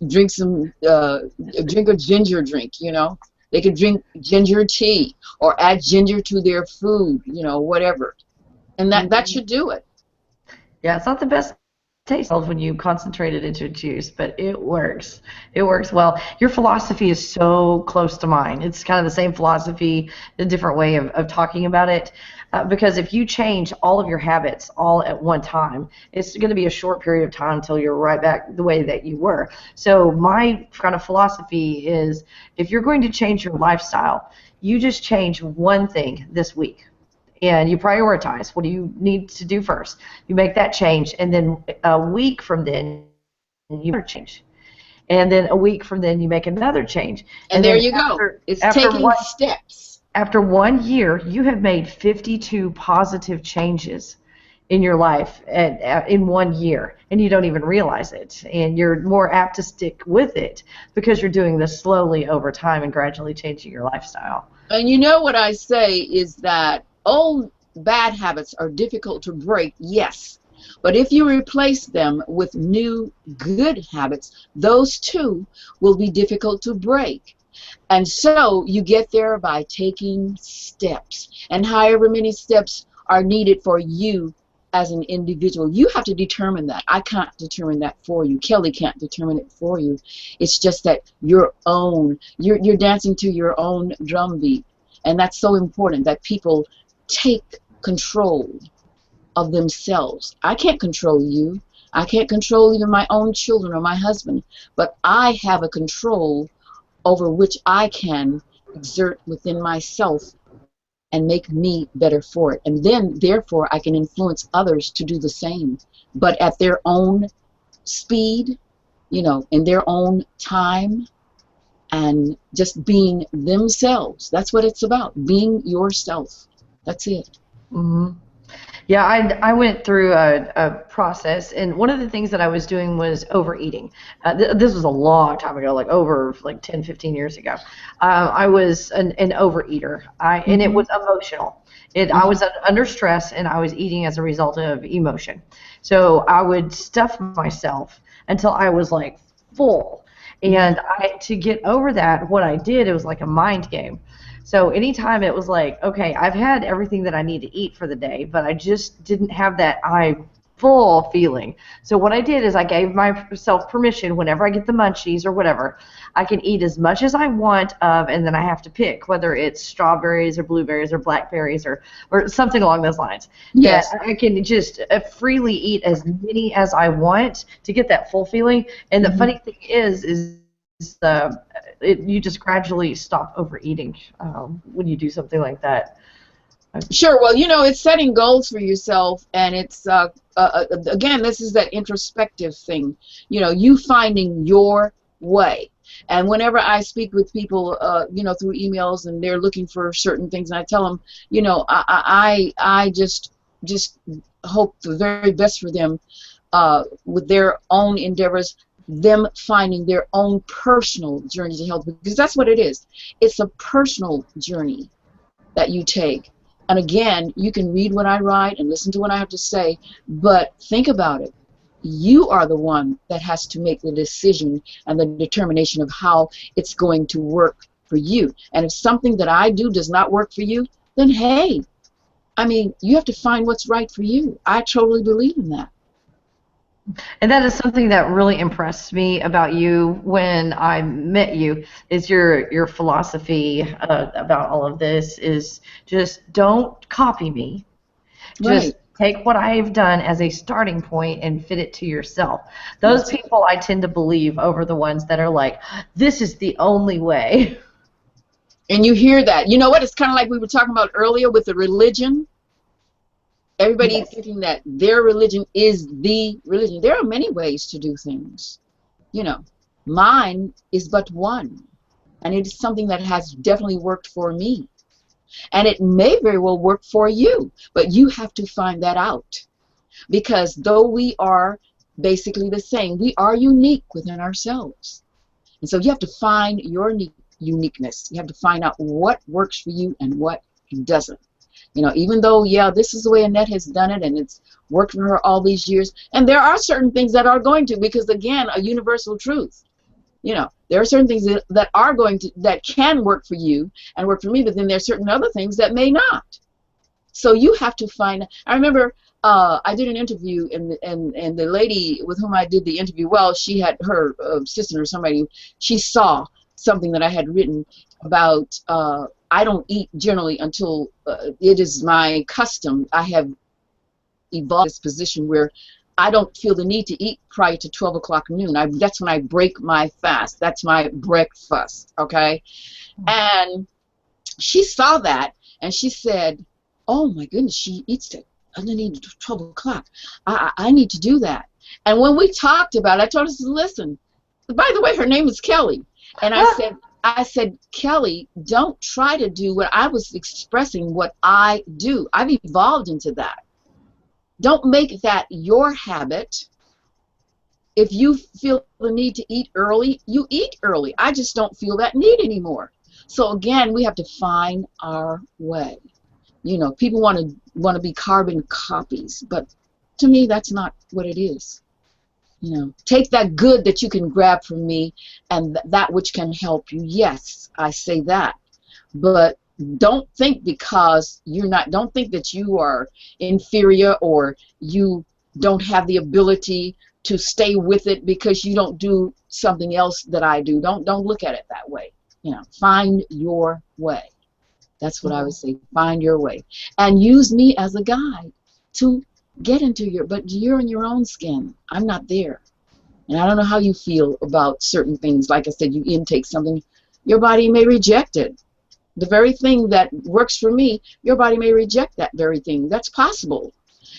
drink a ginger drink, you know. They could drink ginger tea or add ginger to their food, you know, whatever. And that should do it. Yeah, it's not the best taste when you concentrate it into a juice, but it works. It works well. Your philosophy is so close to mine. It's kind of the same philosophy, a different way of talking about it. Because if you change all of your habits all at one time, it's going to be a short period of time until you're right back the way that you were. So my kind of philosophy is if you're going to change your lifestyle, you just change one thing this week. And you prioritize. What do you need to do first? You make that change, and then a week from then, you change. And then a week from then, you make another change. And there you go. It's taking steps. After 1 year, you have made 52 positive changes in your life in 1 year, and you don't even realize it. And you're more apt to stick with it because you're doing this slowly over time and gradually changing your lifestyle. And you know what I say is that old bad habits are difficult to break, yes. But if you replace them with new good habits, those too will be difficult to break. And so you get there by taking steps. And however many steps are needed for you as an individual, you have to determine that. I can't determine that for you. Kelly can't determine it for you. It's just that you're dancing to your own drum beat. And that's so important that people take control of themselves. I can't control you. I can't control even my own children or my husband. But I have a control over which I can exert within myself and make me better for it. And then, therefore, I can influence others to do the same, but at their own speed, you know, in their own time, and just being themselves. That's what it's about, being yourself. That's it. Hmm. Yeah, I went through a process, and one of the things that I was doing was overeating. This was a long time ago, like over like 10, 15 years ago. I was an overeater, and it Mm-hmm. was emotional. I was under stress, and I was eating as a result of emotion. So I would stuff myself until I was like full. Mm-hmm. And to get over that, what I did, it was like a mind game. So anytime it was like, okay, I've had everything that I need to eat for the day, but I just didn't have that I'm full feeling. So what I did is I gave myself permission whenever I get the munchies or whatever, I can eat as much as I want of, and then I have to pick whether it's strawberries or blueberries or blackberries or something along those lines. That Yes. I can just freely eat as many as I want to get that full feeling. And the Mm-hmm. funny thing is you just gradually stop overeating when you do something like that. Sure. Well, you know, it's setting goals for yourself, and it's again, this is that introspective thing. You know, you finding your way. And whenever I speak with people, you know, through emails, and they're looking for certain things, and I tell them, you know, I just hope the very best for them with their own endeavors, them finding their own personal journey to health, because that's what it is. It's a personal journey that you take. And again, you can read what I write and listen to what I have to say, but think about it. You are the one that has to make the decision and the determination of how it's going to work for you. And if something that I do does not work for you, then hey, I mean, you have to find what's right for you. I totally believe in that. And that is something that really impressed me about you when I met you, is your philosophy about all of this is just don't copy me. Just Right. take what I've done as a starting point and fit it to yourself. Those That's people I tend to believe over the ones that are like, this is the only way. And you hear that. You know what? It's kind of like we were talking about earlier with the religion. Everybody Yes. thinking that their religion is the religion. There are many ways to do things. You know, mine is but one. And it is something that has definitely worked for me. And it may very well work for you. But you have to find that out. Because though we are basically the same, we are unique within ourselves. And so you have to find your uniqueness. You have to find out what works for you and what doesn't. You know, even though, yeah, this is the way Annette has done it and it's worked for her all these years. And there are certain things that are going to, because again, a universal truth. You know, there are certain things that are going to, that can work for you and work for me, but then there are certain other things that may not. So you have to find. I remember I did an interview, and the lady with whom I did the interview, well, she had her assistant or somebody. She saw something that I had written about. I don't eat generally until it is my custom. I have evolved this position where I don't feel the need to eat prior to 12 o'clock noon. That's when I break my fast. That's my breakfast. Okay, and she saw that, and she said, oh my goodness, she eats it underneath 12 o'clock. I need to do that. And when we talked about it, I told her, listen, by the way, her name is Kelly. And I said, Kelly, don't try to do what I was expressing, what I do. I've evolved into that. Don't make that your habit. If you feel the need to eat early, you eat early. I just don't feel that need anymore. So again, we have to find our way. You know, people want to be carbon copies, but to me, that's not what it is. You know, take that good that you can grab from me and that which can help you. Yes, I say that. But don't think because you're not, don't think that you are inferior or you don't have the ability to stay with it because you don't do something else that I do. Don't look at it that way. You know, find your way. That's what I would say. Find your way. And use me as a guide to get into your, but you're in your own skin. I'm not there. And I don't know how you feel about certain things. Like I said, you intake something, your body may reject it. The very thing that works for me, your body may reject that very thing. That's possible.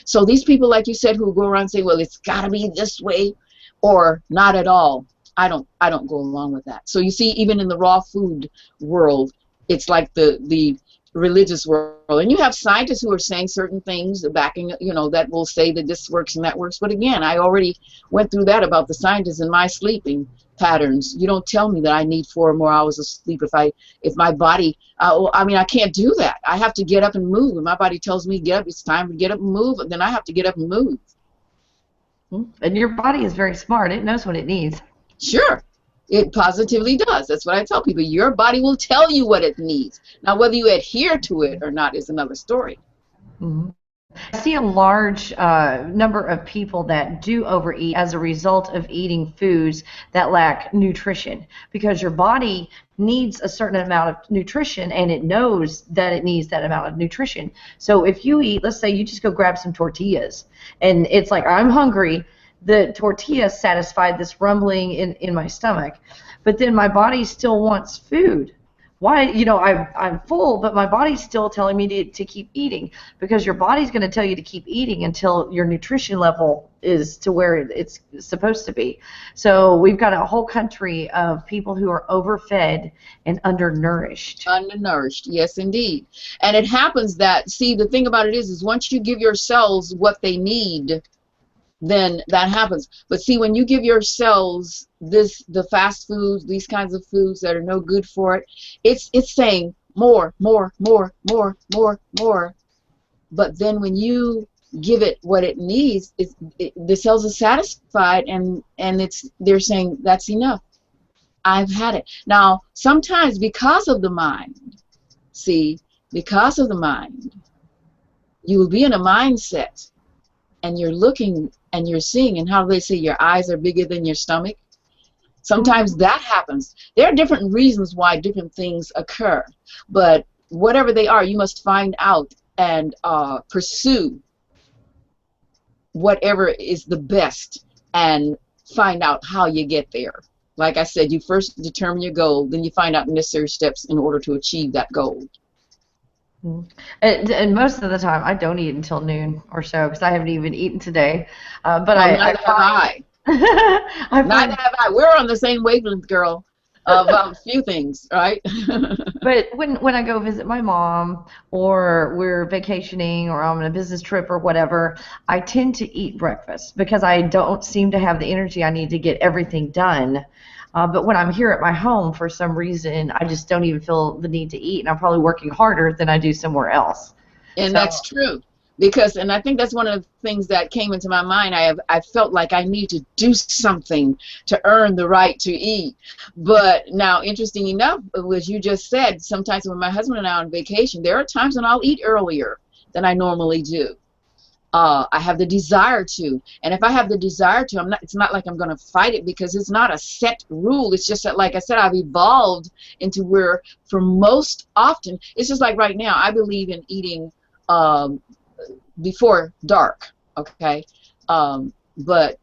So these people, like you said, who go around and say, well, it's got to be this way or not at all. I don't go along with that. So you see, even in the raw food world, it's like the religious world. And you have scientists who are saying certain things, backing, you know, that will say that this works and that works. But again, I already went through that about the scientists and my sleeping patterns. You don't tell me that I need 4 more hours of sleep if my body, I mean, I can't do that. I have to get up and move. And my body tells me, get up, it's time to get up and move. Then I have to get up and move. And your body is very smart. It knows what it needs. Sure. It positively does. That's what I tell people. Your body will tell you what it needs. Now, whether you adhere to it or not is another story. Mm-hmm. I see a large number of people that do overeat as a result of eating foods that lack nutrition, because your body needs a certain amount of nutrition and it knows that it needs that amount of nutrition. So if you eat, let's say you just go grab some tortillas and it's like, I'm hungry, the tortilla satisfied this rumbling in my stomach, but then my body still wants food. Why, you know, I'm full, but my body's still telling me to keep eating, because your body's going to tell you to keep eating until your nutrition level is to where it's supposed to be. So we've got a whole country of people who are overfed and undernourished. Undernourished, yes, indeed. And it happens that, see, the thing about it is once you give your cells what they need, then that happens. But see, when you give your cells the fast foods, these kinds of foods that are no good for it, it's saying more, more, more, more, more, more. But then when you give it what it needs, the cells are satisfied, and they're saying that's enough. I've had it. Now, sometimes because of the mind, see, because of the mind, you will be in a mindset, and you're looking and you're seeing, and how they say your eyes are bigger than your stomach. Sometimes that happens. There are different reasons why different things occur, but whatever they are, you must find out and pursue whatever is the best and find out how you get there. Like I said, you first determine your goal, then you find out necessary steps in order to achieve that goal. And most of the time, I don't eat until noon or so, because I haven't even eaten today. But well, neither have I. Neither have I. We're on the same wavelength, girl, of a few things, right? But when I go visit my mom, or we're vacationing, or I'm on a business trip or whatever, I tend to eat breakfast because I don't seem to have the energy I need to get everything done. But when I'm here at my home, for some reason, I just don't even feel the need to eat, and I'm probably working harder than I do somewhere else. And that's true, because, and I think that's one of the things that came into my mind. I felt like I need to do something to earn the right to eat. But now, interesting enough, as you just said, sometimes when my husband and I are on vacation, there are times when I'll eat earlier than I normally do. I have the desire to, and if I have the desire to, it's not like I'm going to fight it, because it's not a set rule. It's just that, like I said, I've evolved into where, for most often, it's just like right now, I believe in eating before dark, okay? But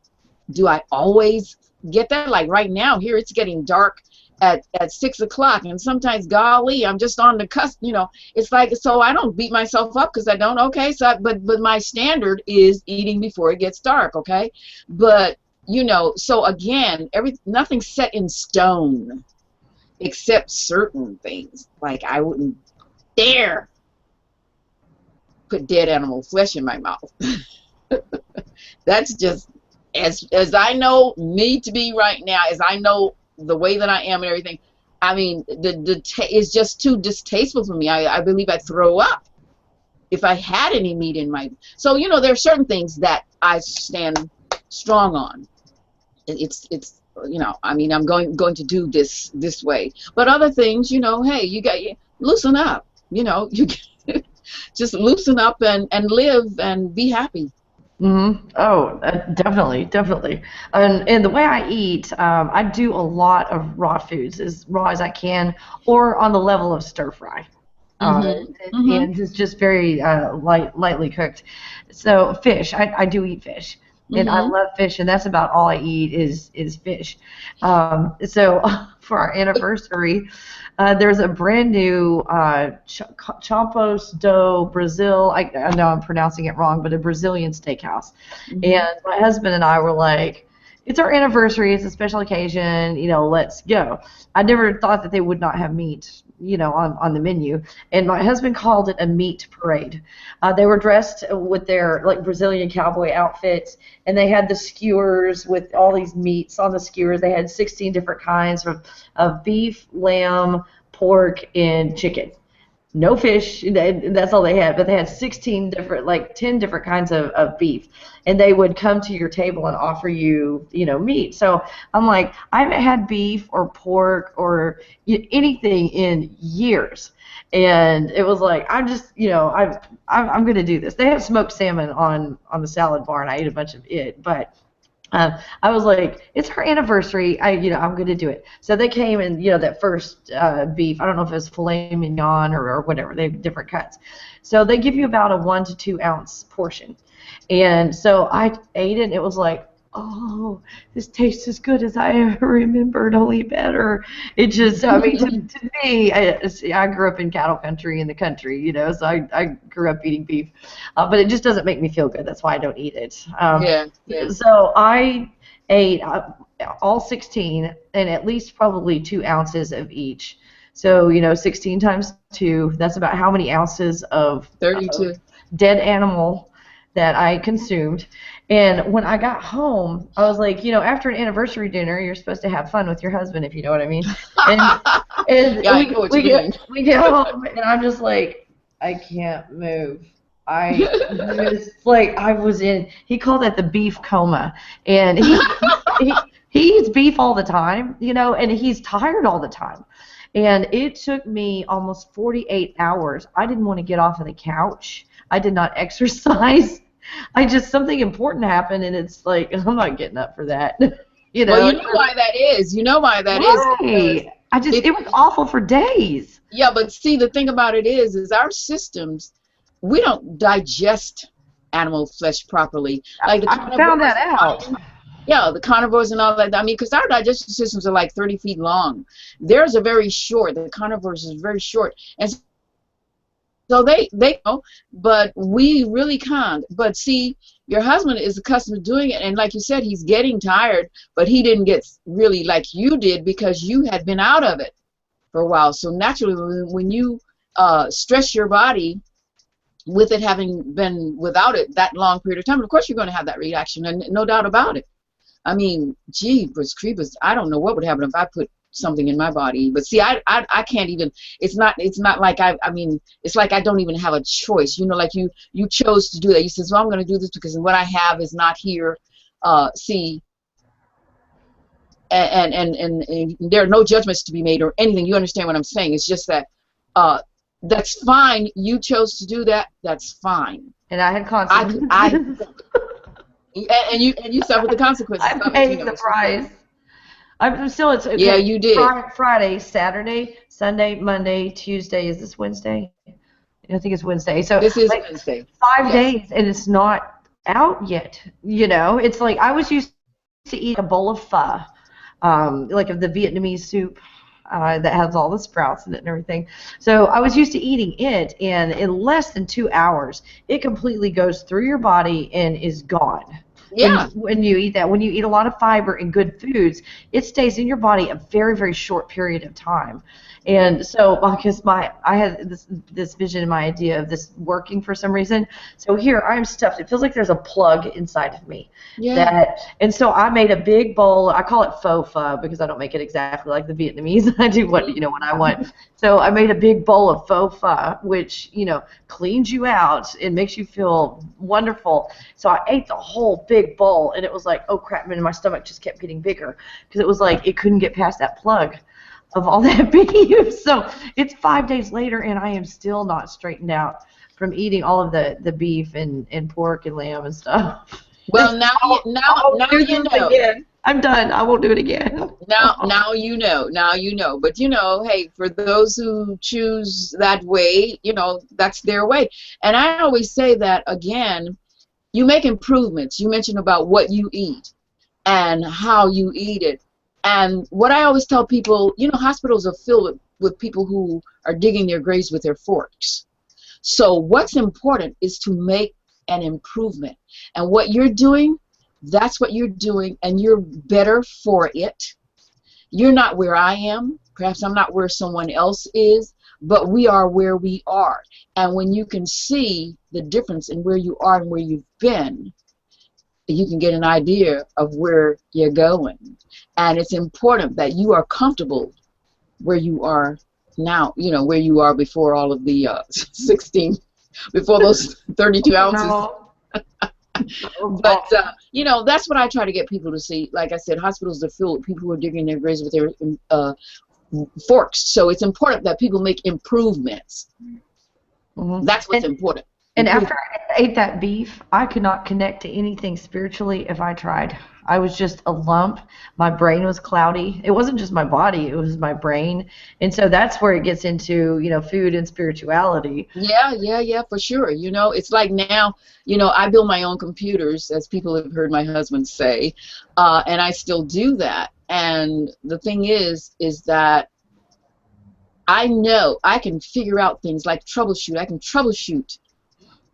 do I always get that? Like right now, here it's getting dark at 6 o'clock, and sometimes, golly, I'm just on the cusp, you know. It's like, so I don't beat myself up because I don't, okay, so but my standard is eating before it gets dark, okay? But, you know, so again, nothing's set in stone except certain things. Like, I wouldn't dare put dead animal flesh in my mouth. That's just, as I know me to be right now, as I know the way that I am and everything, I mean, it's just too distasteful for me. I believe I'd throw up if I had any meat in my. So there are certain things that I stand strong on. It's I mean, I'm going to do this way. But other things, hey, loosen up. You just loosen up and live and be happy. Oh, definitely, definitely. And the way I eat, I do a lot of raw foods, as raw as I can, or on the level of stir fry. Uh, Mhm. Mhm. and it's just very lightly cooked. So fish, I do eat fish, and I Mhm. love fish, and that's about all I eat is fish. So for our anniversary, there's a brand new Champos do Brazil. I know I'm pronouncing it wrong, but a Brazilian steakhouse. Mhm. And my husband and I were like, it's our anniversary. It's a special occasion. Let's go. I never thought that they would not have meat, on the menu. And my husband called it a meat parade. They were dressed with their like Brazilian cowboy outfits, and they had the skewers with all these meats on the skewers. They had 16 different kinds of beef, lamb, pork, and chicken. No fish, that's all they had, but they had 16 different, like 10 different kinds of beef. And they would come to your table and offer you, meat. So I'm like, I haven't had beef or pork or anything in years. And it was like, I'm just, I'm going to do this. They have smoked salmon on the salad bar, and I ate a bunch of it. But I was like, it's her anniversary. I'm going to do it. So they came and, that first beef, I don't know if it was filet mignon or whatever. They have different cuts. So they give you about a 1 to 2 ounce portion. And so I ate it, and it was like, oh, this tastes as good as I ever remembered, only better. It just, I mean, to me, I grew up in cattle country in the country, so I grew up eating beef. But it just doesn't make me feel good. That's why I don't eat it. Yeah. Yeah. So I ate all 16 and at least probably 2 ounces of each. So, 16 times 2, that's about how many ounces of 32. dead animal that I consumed. And when I got home, I was like, after an anniversary dinner, you're supposed to have fun with your husband, if you know what I mean. And and Yeah, I know what you mean. we get home, and I'm just like, I can't move. It's like I was in. He called it the beef coma, and he he eats beef all the time, and he's tired all the time. And it took me almost 48 hours. I didn't want to get off of the couch. I did not exercise. Something important happened, and it's like I'm not getting up for that. you Well, know, you know why that is. You know why that is because right. it. It was awful for days. Yeah, but see, the thing about it is our systems, we don't digest animal flesh properly. Like the I found carnivores, that out. yeah, the carnivores and all that. I mean, because our digestive systems are like 30 feet long. Theirs are very short. The carnivores is very short, and so they know, but we really can't. But see, your husband is accustomed to doing it, and like you said, he's getting tired, but he didn't get really like you did because you had been out of it for a while. So naturally, when you stress your body with it having been without it that long period of time, of course you're going to have that reaction, and no doubt about it. I mean, jeepers creepers, I don't know what would happen if I put something in my body. But see, I can't even. It's not like I mean, it's like I don't even have a choice. Like you chose to do that. You said, well, I'm going to do this because what I have is not here. See, and there are no judgments to be made or anything. You understand what I'm saying? It's just that that's fine. You chose to do that. That's fine. And I had I consequences. and you suffered the consequences I of it. paid the price. I'm still. It's Yeah, okay. you did. Friday, Saturday, Sunday, Monday, Tuesday. Is this Wednesday? I think it's Wednesday. So This is like Wednesday. 5 days, and it's not out yet. It's like I was used to eat a bowl of pho, like of the Vietnamese soup. That has all the sprouts in it and everything. So I was used to eating it, and in less than 2 hours, it completely goes through your body and is gone. Yeah. When you eat that, when you eat a lot of fiber and good foods, it stays in your body a very, very short period of time. And so, because I had this vision in my idea of this working for some reason. So here I'm stuffed. It feels like there's a plug inside of me. Yeah. And so I made a big bowl. I call it faux pho because I don't make it exactly like the Vietnamese. I do what I want. So I made a big bowl of faux pho, which cleans you out and makes you feel wonderful. So I ate the whole big bowl, and it was like, oh crap, and my stomach just kept getting bigger because it was like it couldn't get past that plug of all that beef. So it's 5 days later, and I am still not straightened out from eating all of the beef and pork and lamb and stuff. Well, now you know. Again. I'm done. I won't do it again. Now you know. Now you know. But hey, for those who choose that way, that's their way. And I always say that again, you make improvements. You mentioned about what you eat and how you eat it. And what I always tell people, hospitals are filled with people who are digging their graves with their forks. So what's important is to make an improvement. And what you're doing, that's what you're doing, and you're better for it. You're not where I am. Perhaps I'm not where someone else is, but we are where we are. And when you can see the difference in where you are and where you've been, you can get an idea of where you're going. And it's important that you are comfortable where you are now, where you are before all of the 16, before those 32 ounces. But, that's what I try to get people to see. Like I said, hospitals are filled with people who are digging their graves with their forks. So it's important that people make improvements. Mm-hmm. That's what's important. And after I ate that beef, I could not connect to anything spiritually if I tried. I was just a lump. My brain was cloudy. It wasn't just my body, it was my brain. And so that's where it gets into, food and spirituality. Yeah, for sure. It's like now, I build my own computers, as people have heard my husband say, and I still do that. And the thing is that I know I can figure out things like troubleshoot. I can troubleshoot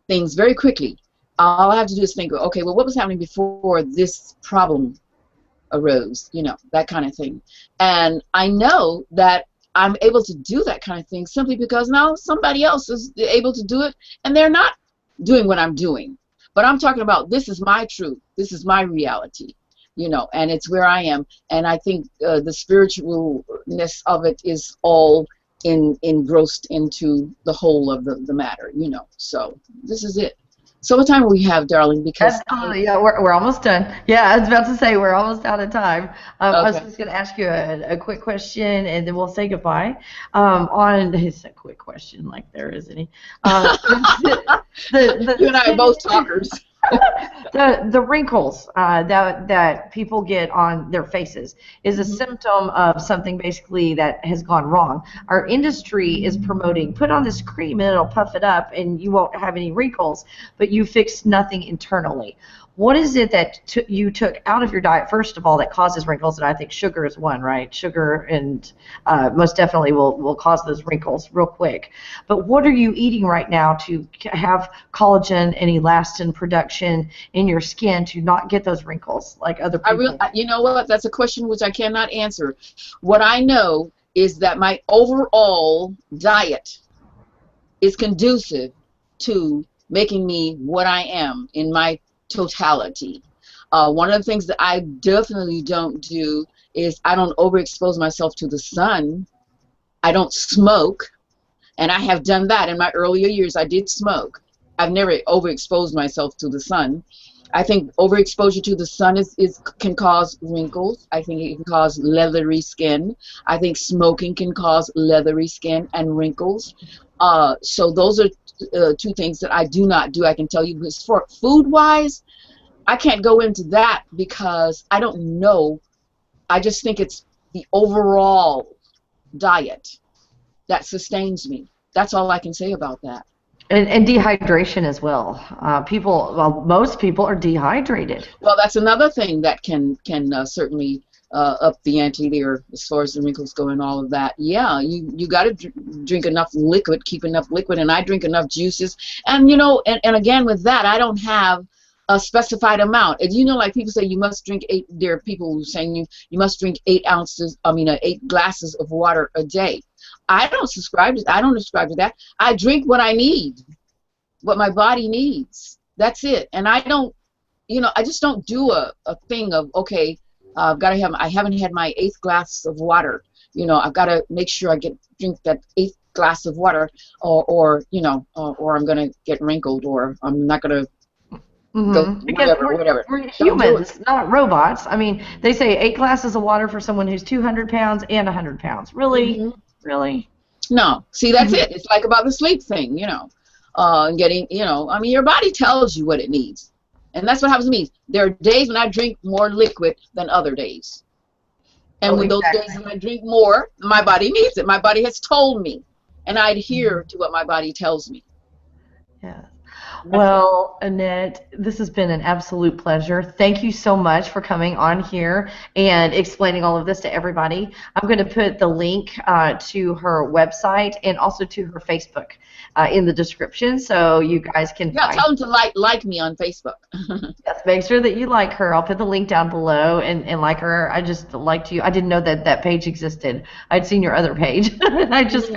things very quickly. All I have to do is think, okay, well, what was happening before this problem arose? That kind of thing. And I know that I'm able to do that kind of thing simply because now somebody else is able to do it, and they're not doing what I'm doing. But I'm talking about this is my truth. This is my reality, and it's where I am. And I think the spiritualness of it is all engrossed into the whole of the matter, So this is it. So what time do we have, darling? Because yeah, we're almost done. Yeah, I was about to say we're almost out of time. Okay. I was just going to ask you a quick question, and then we'll say goodbye. It's a quick question, like there is any. You and I are both talkers. The wrinkles that people get on their faces is a symptom of something basically that has gone wrong. Our industry is promoting, put on this cream and it'll puff it up and you won't have any wrinkles, but you fix nothing internally. What is it that you took out of your diet, first of all, that causes wrinkles? And I think sugar is one, right? Sugar and most definitely will cause those wrinkles real quick. But what are you eating right now to have collagen and elastin production in your skin to not get those wrinkles like other people? You know what? That's a question which I cannot answer. What I know is that my overall diet is conducive to making me what I am in my totality. One of the things that I definitely don't do is I don't overexpose myself to the sun. I don't smoke, and I have done that in my earlier years. I did smoke. I've never overexposed myself to the sun. I think overexposure to the sun can cause wrinkles. I think it can cause leathery skin. I think smoking can cause leathery skin and wrinkles. So those are two things that I do not do. I can tell you, because for food-wise, I can't go into that because I don't know. I just think it's the overall diet that sustains me. That's all I can say about that. And dehydration as well. Most people are dehydrated. Well, that's another thing that can certainly up the ante there as far as the wrinkles go and all of that. Yeah, you got to drink enough liquid, keep enough liquid, and I drink enough juices. And and again with that, I don't have a specified amount. And like people say, you must drink 8. There are people who saying you must drink 8 glasses of water a day. I don't subscribe to that. I drink what I need, what my body needs. That's it. And I don't, I just don't do a thing of, okay, I haven't had my 8th glass of water. I've got to make sure I drink that 8th glass of water, or I'm going to get wrinkled, or I'm not going to go, Because whatever. we're humans, not robots. I mean, they say 8 glasses of water for someone who's 200 pounds and 100 pounds. Really? Really? No. See, that's it. It's like about the sleep thing, getting, I mean, your body tells you what it needs. And that's what happens to me. There are days when I drink more liquid than other days. And when those days when I drink more, my body needs it. My body has told me. And I adhere to what my body tells me. Yeah. Well, Annette, this has been an absolute pleasure. Thank you so much for coming on here and explaining all of this to everybody. I'm going to put the link to her website and also to her Facebook in the description, so you guys can find. Tell them to like me on Facebook. Yes, make sure that you like her. I'll put the link down below and like her. I just liked you. I didn't know that page existed. I'd seen your other page. I just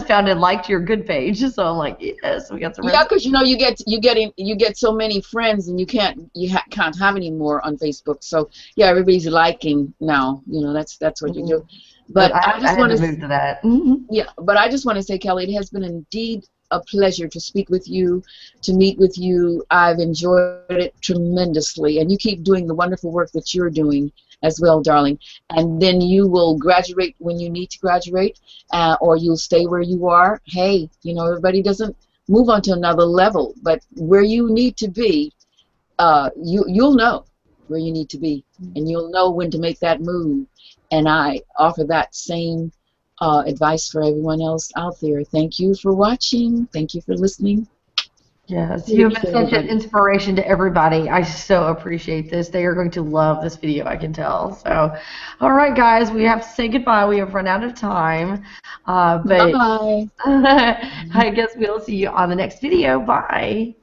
found and liked your good page. So I'm like, yes, we got some. Yeah, because you get so many friends, and you can't have any more on Facebook. So yeah, everybody's liking now. That's what you do. But I just want to move to that. Yeah, but I just want to say, Kelli, it has been indeed a pleasure to speak with you, to meet with you. I've enjoyed it tremendously, and you keep doing the wonderful work that you're doing as well, darling. And then you will graduate when you need to graduate, or you'll stay where you are. Hey, everybody doesn't move on to another level, but where you need to be, you'll know where you need to be, and you'll know when to make that move. And I offer that same advice for everyone else out there. Thank you for watching. Thank you for listening. Yes, you have been such an inspiration to everybody. I so appreciate this. They are going to love this video, I can tell. So, all right, guys, we have to say goodbye. We have run out of time. But bye. I guess we'll see you on the next video. Bye.